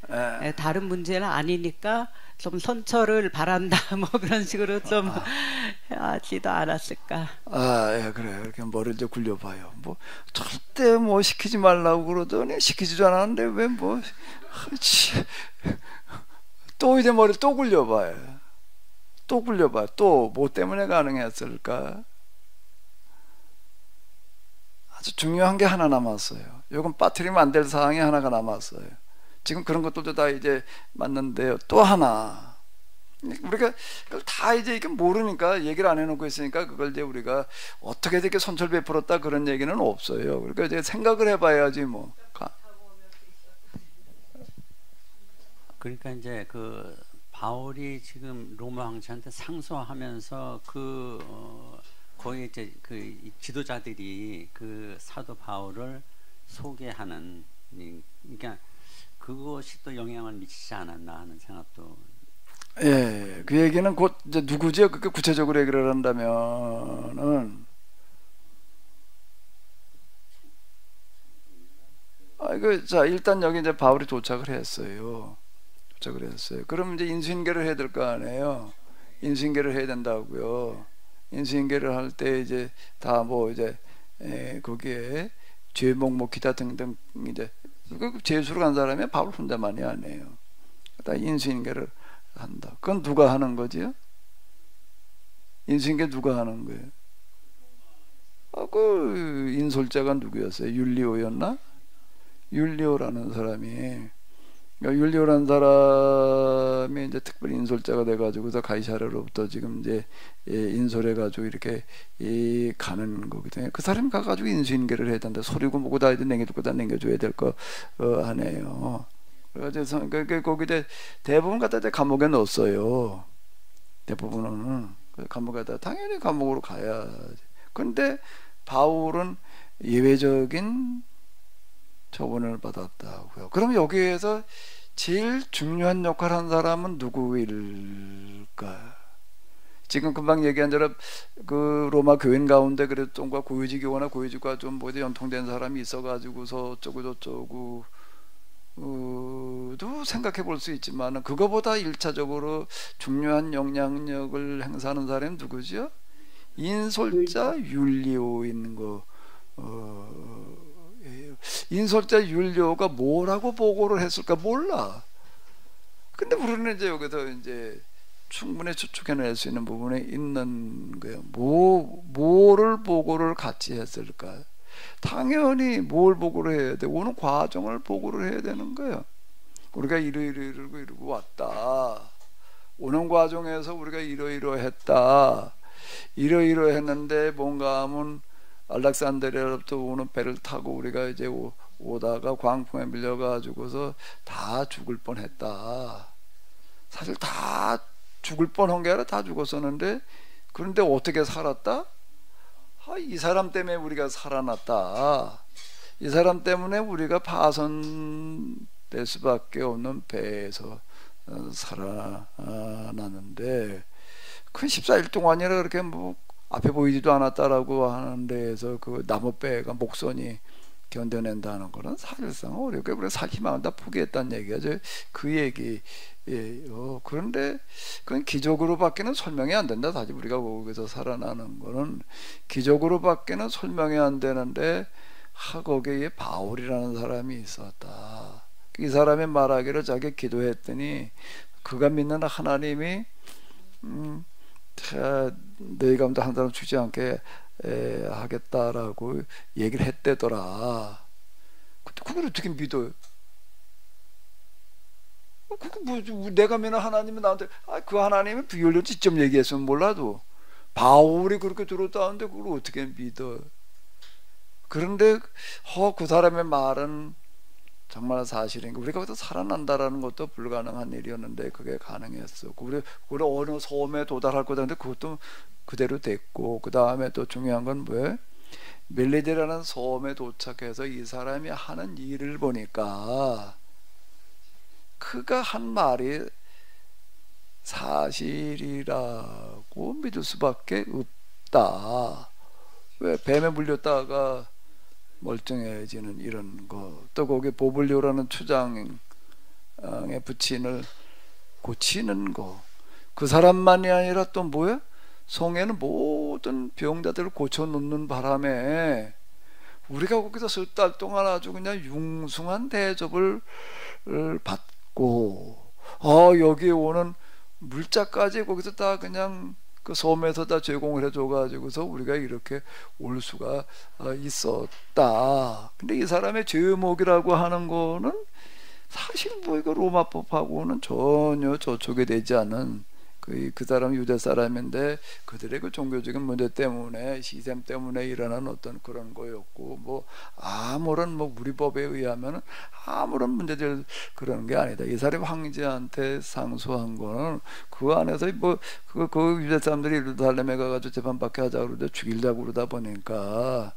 다른 문제는 아니니까 좀 선처를 바란다. 뭐 그런 식으로 좀 하지도 않았을까. 예, 그래요. 이렇게 머리를 이제 굴려봐요. 뭐 절대 뭐 시키지 말라고 그러더니 시키지도 않았는데 왜 뭐 또 이제 머리를 또 굴려봐요. 또 굴려봐. 또 뭐 때문에 가능했을까? 아주 중요한 게 하나 남았어요. 요건 빠뜨리면 안 될 사항이 하나가 남았어요. 지금 그런 것들도 다 이제 맞는데요. 또 하나. 우리가 그걸 다 이제 이게 모르니까 얘기를 안 해놓고 있으니까 그걸 이제 우리가 어떻게 이렇게 선처를 베풀었다 그런 얘기는 없어요. 그러니까 이제 생각을 해봐야지 뭐. 그러니까 이제 그 바울이 지금 로마 황제한테 상소하면서 거의 이제 그 지도자들이 그 사도 바울을 소개하는, 그러니까 그것이 또 영향을 미치지 않았나 하는 생각도. 예, 그 얘기는 곧 이제 누구죠? 그렇게 구체적으로 얘기를 한다면은 자 일단 여기 이제 바울이 도착을 했어요. 그럼 이제 인수인계를 해야 될 거 아니에요. 인수인계를 해야 된다고요. 인수인계를 할 때 이제 다 뭐 이제 거기에 죄목 뭐 기타 등등 이제 죄수로 간 사람이 바울 혼자만이 아니에요. 다 인수인계를 한다. 그건 누가 하는 거지요? 인수인계 누가 하는 거예요? 그 인솔자가 누구였어요? 율리오였나? 율리오라는 사람이. 그러니까 율리오라는 사람이 이제 특별히 인솔자가 돼가지고서 가이사르로부터 지금 이제 인솔해가지고 이렇게 가는 거거든요. 그 사람이 가가지고 인수인계를 해야 된다. 소리고 뭐고 다 냉겨주고 다 냉겨줘야 될 거 아니에요. 그래서 거기 대부분 갖다 감옥에 넣었어요. 대부분은 감옥에다 당연히 감옥으로 가야지. 근데 바울은 예외적인 처분을 받았다고요. 그럼 여기에서 제일 중요한 역할을 한 사람은 누구일까? 지금 금방 얘기한 대로 그 로마 교인 가운데 그래도 좀 고위직이거나 고위직과 좀 뭐 연통된 사람이 있어가지고서 어쩌고 저쩌고 도 생각해 볼 수 있지만 그거보다 1차적으로 중요한 영향력을 행사하는 사람이 누구죠? 인솔자 율리오인 거. 인솔자 율리오가 뭐라고 보고를 했을까 몰라. 근데 우리는 이제 여기서 이제 충분히 추측해낼 수 있는 부분에 있는 거예요. 뭐를 보고를 같이 했을까? 당연히 뭘 보고를 해야 돼? 오는 과정을 보고를 해야 되는 거예요. 우리가 이러고 왔다. 오는 과정에서 우리가 이러했다. 이러했는데 뭔가 하면 알렉산드리아로부터 오는 배를 타고 우리가 이제 오다가 광풍에 밀려가지고서 다 죽을 뻔했다. 사실 다 죽을 뻔한 게 아니라 다 죽었었는데 그런데 어떻게 살았다? 이 사람 때문에 우리가 살아났다. 이 사람 때문에 우리가 파손될 수밖에 없는 배에서 살아났는데 그 14일 동안이라 그렇게 뭐 앞에 보이지도 않았다라고 하는 데에서 그 나무배가 목선이 견뎌낸다는 거는 사실상 어렵게 그래 희망을 다 포기했다는 얘기죠. 그 얘기예요. 그런데 그건 기적으로밖에는 설명이 안 된다. 사실 우리가 거기서 살아나는 거는 기적으로밖에는 설명이 안 되는데 거기에 바울이라는 사람이 있었다. 이 사람이 말하기를 자기 기도했더니 그가 믿는 하나님이 너희 가운데 한 사람 죽지 않게 하겠다라고 얘기를 했대더라. 근데 그걸 어떻게 믿어요? 그거 뭐 내가 믿는 하나님이 나한테 그 하나님은 비율로 직접 얘기했으면 몰라도 바울이 그렇게 들었다는데 그걸 어떻게 믿어? 그런데 그 사람의 말은 정말 사실인가? 우리가 거기서 살아난다라는 것도 불가능한 일이었는데 그게 가능했어. 우리 어느 섬에 도달할 거다는데 그것도 그대로 됐고, 그 다음에 또 중요한 건 뭐예요? 멜리데라는 섬에 도착해서 이 사람이 하는 일을 보니까 그가 한 말이 사실이라고 믿을 수밖에 없다. 왜? 뱀에 물렸다가 멀쩡해지는 이런 거, 또 거기 보블리오라는 추장의 부친을 고치는 거, 그 사람만이 아니라 또 뭐야? 성에는 모든 병자들을 고쳐놓는 바람에 우리가 거기서 석 달 동안 아주 그냥 융숭한 대접을 받고, 여기에 오는 물자까지 거기서 다 그냥 그 섬에서 다 제공을 해줘가지고서 우리가 이렇게 올 수가 있었다. 근데 이 사람의 제목이라고 하는 거는 사실 뭐 이거 로마법하고는 전혀 저촉이 되지 않은 그 사람 유대 사람인데 그들의 그 종교적인 문제 때문에 시샘 때문에 일어난 어떤 그런 거였고, 뭐 아무런 뭐 우리 법에 의하면 아무런 문제들 그런 게 아니다. 이 사람이 황제한테 상소한 거는 그 안에서 뭐 그 유대 사람들이 예루살렘에 가가지고 재판받게 하자 그러다 죽이려고 그러다 보니까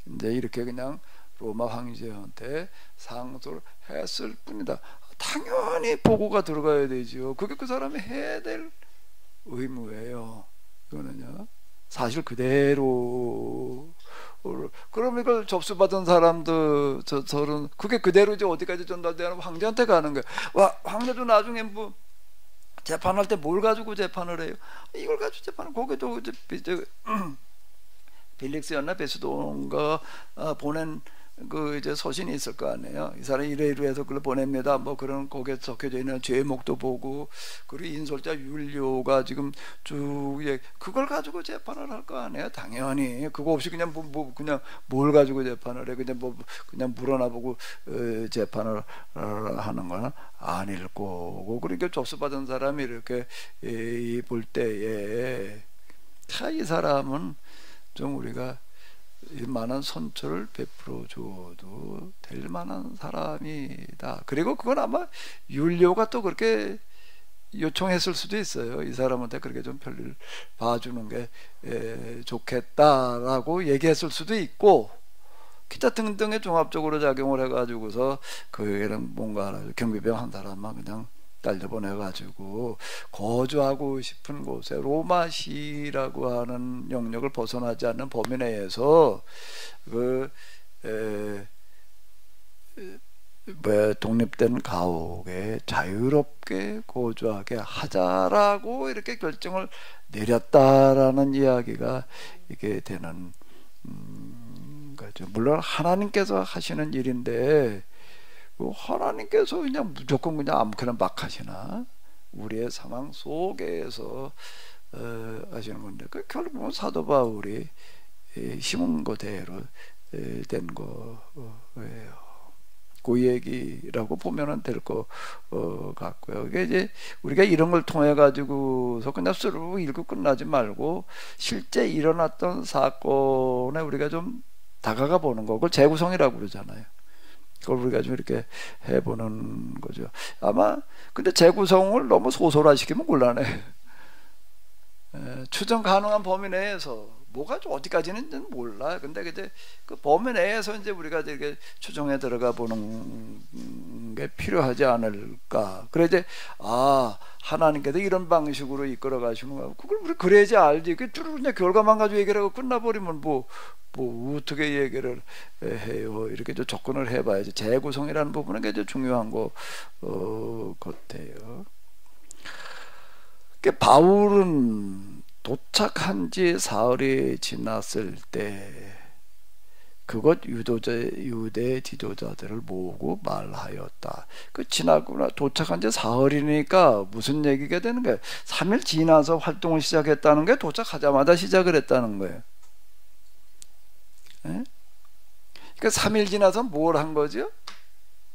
이제 이렇게 그냥 로마 황제한테 상소를 했을 뿐이다. 당연히 보고가 들어가야 되죠. 그게 그 사람이 해야 될 의무예요. 이거는요, 사실 그대로. 그럼 이걸 접수받은 사람도 저런 그게 그대로 이제 어디까지 전달되는 황제한테 가는 거예요. 황제도 나중에 뭐 재판할 때 뭘 가지고 재판을 해요? 이걸 가지고 재판을. 거기도 이제 빌릭스였나 베스도인가 보낸 그 이제 서신이 있을 거 아니에요. 이 사람이 이래서 그걸 보냅니다. 뭐 그런 거기에 적혀져 있는 제목도 보고, 그리고 인솔자 율료가 지금 쭉 그걸 가지고 재판을 할 거 아니에요. 당연히 그거 없이 그냥 그냥 뭘 가지고 재판을 해? 그냥 그냥 물어나 보고 재판을 하는 건 아닐 거고. 그러니까 접수받은 사람이 이렇게 볼 때에 이 사람은 좀 우리가 많은 선처를 베풀어 줘도 될 만한 사람이다. 그리고 그건 아마 율료가 또 그렇게 요청했을 수도 있어요. 이 사람한테 그렇게 좀 별일 봐주는 게 좋겠다라고 얘기했을 수도 있고, 기타 등등의 종합적으로 작용을 해가지고서 그게는 뭔가 경비병 한 사람만 그냥 딸려보내가지고 거주하고 싶은 곳에 로마시라고 하는 영역을 벗어나지 않는 범위 내에서 독립된 가옥에 자유롭게 거주하게 하자라고 이렇게 결정을 내렸다라는 이야기가 이게 되는 거죠. 물론 하나님께서 하시는 일인데 하나님께서 그냥 무조건 그냥 아무렇게나 막 하시나? 우리의 상황 속에서 하시는 건데, 그 결국은 사도 바울이 심은 거대로 된 거예요. 그 얘기라고 보면은 될 것 같고요. 이게 이제 우리가 이런 걸 통해 가지고서 그냥 스스로 읽고 끝나지 말고 실제 일어났던 사건에 우리가 좀 다가가 보는 거, 그걸 재구성이라고 그러잖아요. 그걸 우리가 좀 이렇게 해보는 거죠. 아마 근데 재구성을 너무 소설화시키면 곤란해. 추정 가능한 범위 내에서 뭐가 좀 어디까지는 몰라. 근데 이제 그 범위 내에서 이제 우리가 이렇게 추정에 들어가 보는 게 필요하지 않을까. 그래 이제 하나님께서 이런 방식으로 이끌어 가시는 거야. 그걸 우리 그래야지 알지. 그 그냥 결과만 가지고 얘기를 하고 끝나버리면 뭐 어떻게 얘기를 해요. 이렇게 좀 접근을 해봐야지. 재구성이라는 부분은 굉장히 중요한 거 같아요. 바울은 도착한 지 사흘이 지났을 때 그것 유대 지도자들을 모으고 말하였다. 지나거나 도착한 지 사흘이니까 무슨 얘기가 되는 거예요? 3일 지나서 활동을 시작했다는 게 도착하자마자 시작을 했다는 거예요. 예? 그러니까 3일 지나서 뭘 한 거죠?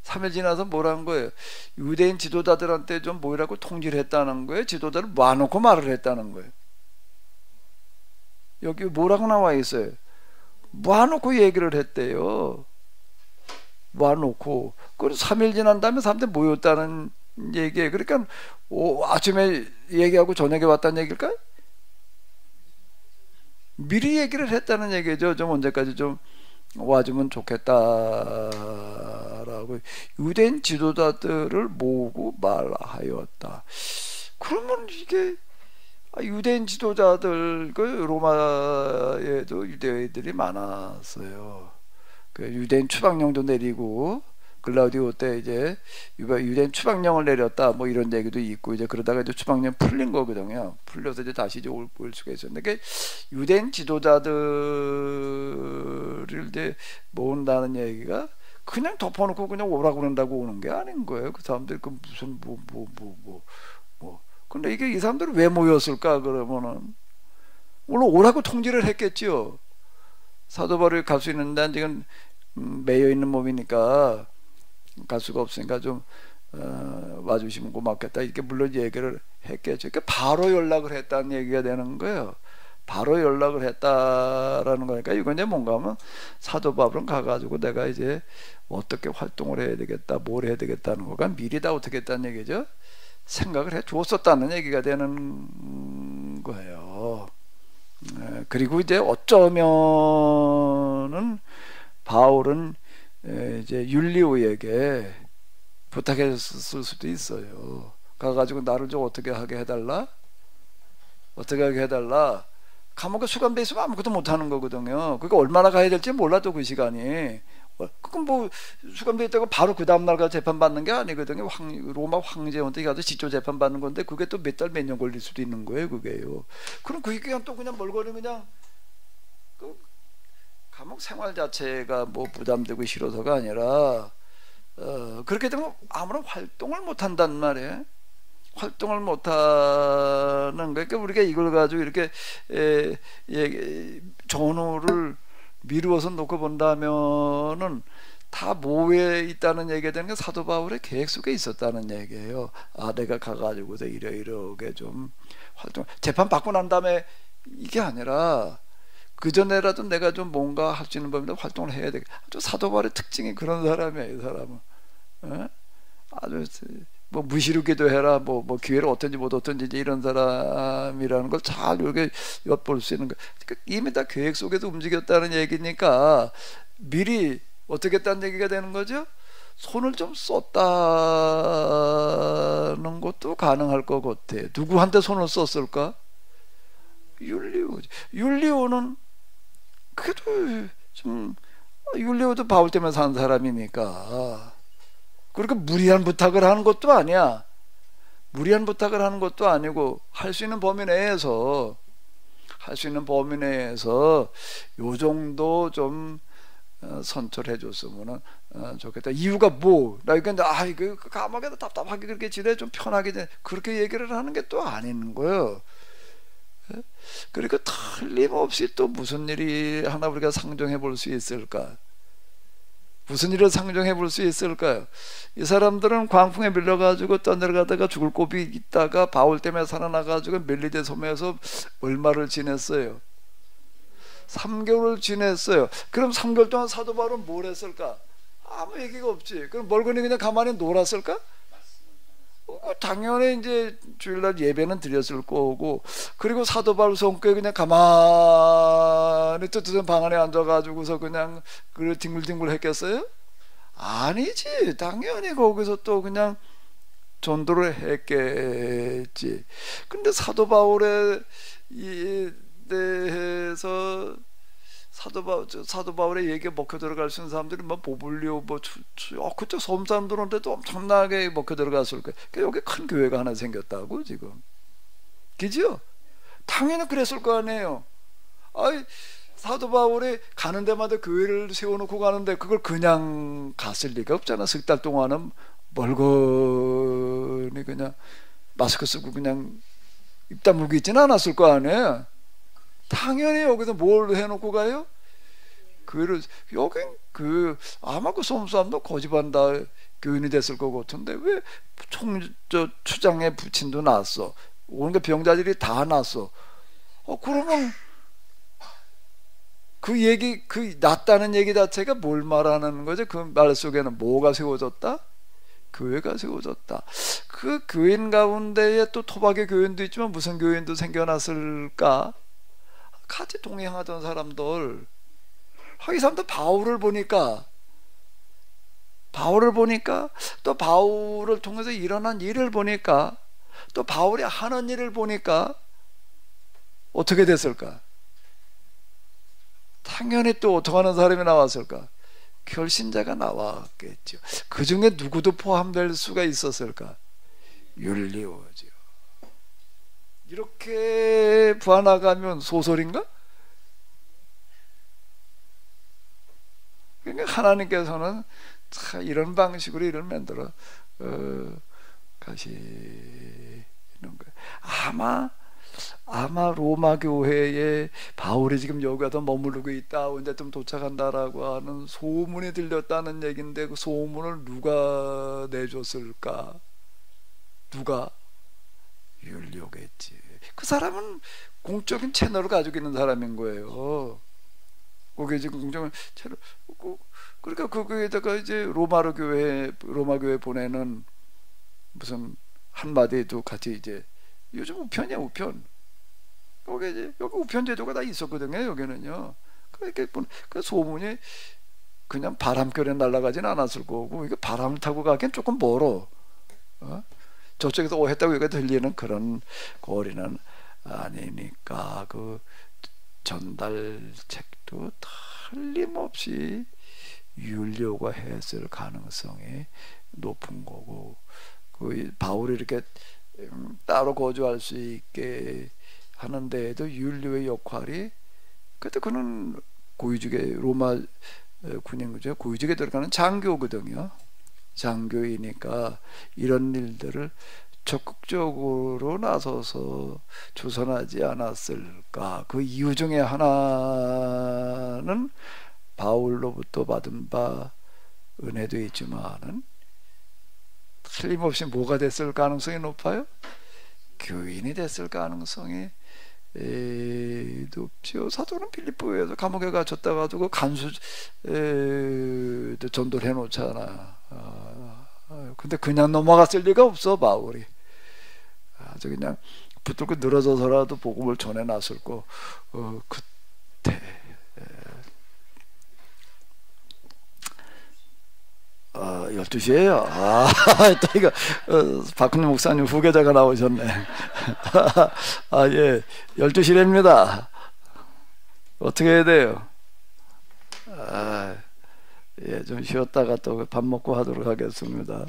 3일 지나서 뭘 한 거예요? 유대인 지도자들한테 좀 모이라고 통지를 했다는 거예요? 지도자를 모아놓고 말을 했다는 거예요? 여기 뭐라고 나와 있어요? 모아놓고 얘기를 했대요. 모아놓고. 그리고 3일 지난 다음에 사람들이 모였다는 얘기예요. 그러니까 아침에 얘기하고 저녁에 왔다는 얘기일까요? 미리 얘기를 했다는 얘기죠. 좀 언제까지 좀 와주면 좋겠다라고 유대인 지도자들을 모으고 말하였다. 그러면 이게 유대인 지도자들, 그 로마에도 유대인들이 많았어요. 그 유대인 추방령도 내리고 글라우디오 때 이제 유대인 추방령을 내렸다 뭐 이런 얘기도 있고 이제 그러다가 이제 추방령 풀린 거거든요. 풀려서 이제 다시 이제 올 수가 있었는데 그러니까 유대인 지도자들을 이제 모은다는 얘기가 그냥 덮어놓고 그냥 오라고 그런다고 오는 게 아닌 거예요. 그 사람들 그 무슨 근데 이게 이 사람들은 왜 모였을까? 그러면은 물론 오라고 통지를 했겠지요. 사도 바울이 갈 수 있는 데는 지금 매여 있는 몸이니까 갈 수가 없으니까 좀 와주시면 고맙겠다 이렇게 물론 얘기를 했겠죠. 그러니까 바로 연락을 했다는 얘기가 되는 거예요. 바로 연락을 했다라는 거니까 이건 이제 뭔가 하면 사도 바울은 가가지고 내가 이제 어떻게 활동을 해야 되겠다, 뭘 해야 되겠다는 거가 미리 다 어떻게 했다는 얘기죠. 생각을 해 주었었다는 얘기가 되는 거예요. 그리고 이제 어쩌면은 바울은 이제 율리오에게 부탁했을 수도 있어요. 가가지고 나를 좀 어떻게 하게 해달라? 어떻게 하게 해달라? 감옥에 수감돼 있으면 아무것도 못하는 거거든요. 그러니까 얼마나 가야 될지 몰라도 그 시간이. 그건 뭐 수감돼 있다고 바로 그 다음날 가서 재판 받는 게 아니거든요. 로마 황제한테 가서 직접 재판 받는 건데 그게 또 몇 달 몇 년 걸릴 수도 있는 거예요. 그게요. 그럼 그게 그냥 또 그냥 멀거리 그냥 그 감옥 생활 자체가 뭐 부담되고 싫어서가 아니라 그렇게 되면 아무런 활동을 못 한단 말이에요. 활동을 못하는 거예요. 그러니까 우리가 이걸 가지고 이렇게 전후를 미루어서 놓고 본다면은 다 모에 있다는 얘기가 되는 게 사도 바울의 계획 속에 있었다는 얘기예요. 내가 가가지고서 이렇게 좀 활동 재판 받고 난 다음에 이게 아니라 그 전에라도 내가 좀 뭔가 할 수 있는 범위로 활동을 해야 돼. 아주 사도 바울의 특징이 그런 사람이에요. 이 사람은 아주 뭐 무시로 기도해라 뭐 기회를 어떤지 못 어떤지 이런 사람이라는 걸 잘 이렇게 엿볼 수 있는 거. 그러니까 이미 다 계획 속에서 움직였다는 얘기니까 미리 어떻게 했다는 얘기가 되는 거죠. 손을 좀 썼다는 것도 가능할 것 같아. 누구한테 손을 썼을까? 율리오는 그래도 좀 율리오도 바울 때문에 산 사람이니까. 그러니까 무리한 부탁을 하는 것도 아니야. 무리한 부탁을 하는 것도 아니고 할 수 있는 범위 내에서 요 정도 좀 선처해 줬으면 좋겠다. 이유가 뭐? 나 이거 그 감옥에서 답답하게 그렇게 지내 좀 편하게 그렇게 얘기를 하는 게 또 아닌 거예요. 그러니까 틀림없이 또 무슨 일이 하나 우리가 상정해 볼 수 있을까? 무슨 일을 상정해 볼 수 있을까요? 이 사람들은 광풍에 밀려가지고 떠내려가다가 죽을 고비 있다가 바울 때문에 살아나가지고 멜리데 섬에서 얼마를 지냈어요? 3개월을 지냈어요. 그럼 3개월 동안 사도 바울은 뭘 했을까? 아무 얘기가 없지. 그럼 멀거니 그냥 가만히 놀았을까? 당연히 이제 주일날 예배는 드렸을 거고, 그리고 사도 바울 성교에 그냥 가만히 뜨뜻한 방 안에 앉아가지고서 그냥 그걸 뒹굴뒹굴 했겠어요? 아니지. 당연히 거기서 또 그냥 전도를 했겠지. 근데 사도 바울에 대해서 사도 바울의 얘기에 먹혀 들어갈 수 있는 사람들이 뭐 보블리오 그때 섬 사람들한테도 엄청나게 먹혀 들어갔을 거예요. 그러니까 여기 큰 교회가 하나 생겼다고 지금. 그죠? 당연히 그랬을 거 아니에요. 아이, 사도 바울이 가는 데마다 교회를 세워놓고 가는데 그걸 그냥 갔을 리가 없잖아. 석 달 동안은 멀거니 그냥 마스크 쓰고 그냥 입 다물고 있지는 않았을 거 아니에요. 당연히 여기서 뭘 해놓고 가요? 교회를, 여긴 아마 그 소음사람도 거짓한다 교인이 됐을 것 같은데 왜 추장의 부친도 났어. 오는 게 병자들이 다 났어. 그러면 그 얘기, 낫다는 얘기 자체가 뭘 말하는 거죠? 그 말 속에는 뭐가 세워졌다? 교회가 세워졌다. 그 교인 가운데에 또 토박의 교인도 있지만 무슨 교인도 생겨났을까? 같이 동행하던 사람들, 이 사람들 바울을 보니까 또 바울을 통해서 일어난 일을 보니까 또 바울이 하는 일을 보니까 어떻게 됐을까? 당연히 또 어떻게 하는 사람이 나왔을까? 결신자가 나왔겠죠. 그 중에 누구도 포함될 수가 있었을까? 율리오죠. 이렇게 부하나가면 소설인가? 그러니까 하나님께서는 참 이런 방식으로 일을 만들어 가시는 거예요. 아마 로마 교회에 바울이 지금 여기 와서 머무르고 있다, 언제쯤 도착한다라고 하는 소문이 들렸다는 얘기인데 그 소문을 누가 내줬을까? 누가? 율리오겠지. 그 사람은 공적인 채널을 가지고 있는 사람인 거예요. 그게 지금 공적인 채널. 그러니까 거기에다가 이제 로마 교회 보내는 무슨 한마디도 같이 이제 요즘 우편이야, 우편. 여기 우편 제도가 다 있었거든요. 여기는요. 그렇게 그 소문이 그냥 바람결에 날아가진 않았을 거고, 이게 바람을 타고 가기엔 조금 멀어. 저쪽에서 오했다고 여기가 들리는 그런 거리는 아니니까 그 전달책도 틀림없이 율리오가 했을 가능성이 높은 거고, 그 바울이 이렇게 따로 거주할 수 있게 하는 데에도 율리오의 역할이, 그때 그는 고위직의 로마 군인이죠. 고위직에 들어가는 장교거든요. 장교이니까 이런 일들을 적극적으로 나서서 조선하지 않았을까. 그 이유 중에 하나는 바울로부터 받은 바 은혜도 있지만은 틀림없이 뭐가 됐을 가능성이 높아요? 교인이 됐을 가능성이 높죠. 사도는 빌립보에서 감옥에 갇혔다 가지고 간수 전도를 해놓잖아. 근데 그냥 넘어갔을 리가 없어. 바울이 아주 그냥 붙들고 늘어져서라도 복음을 전해놨을 거. 그때 12시에요. 또 이거 박훈님 목사님 후계자가 나오셨네. 예, 12시랍니다. 어떻게 해야 돼요? 예, 좀 쉬었다가 또 밥 먹고 하도록 하겠습니다.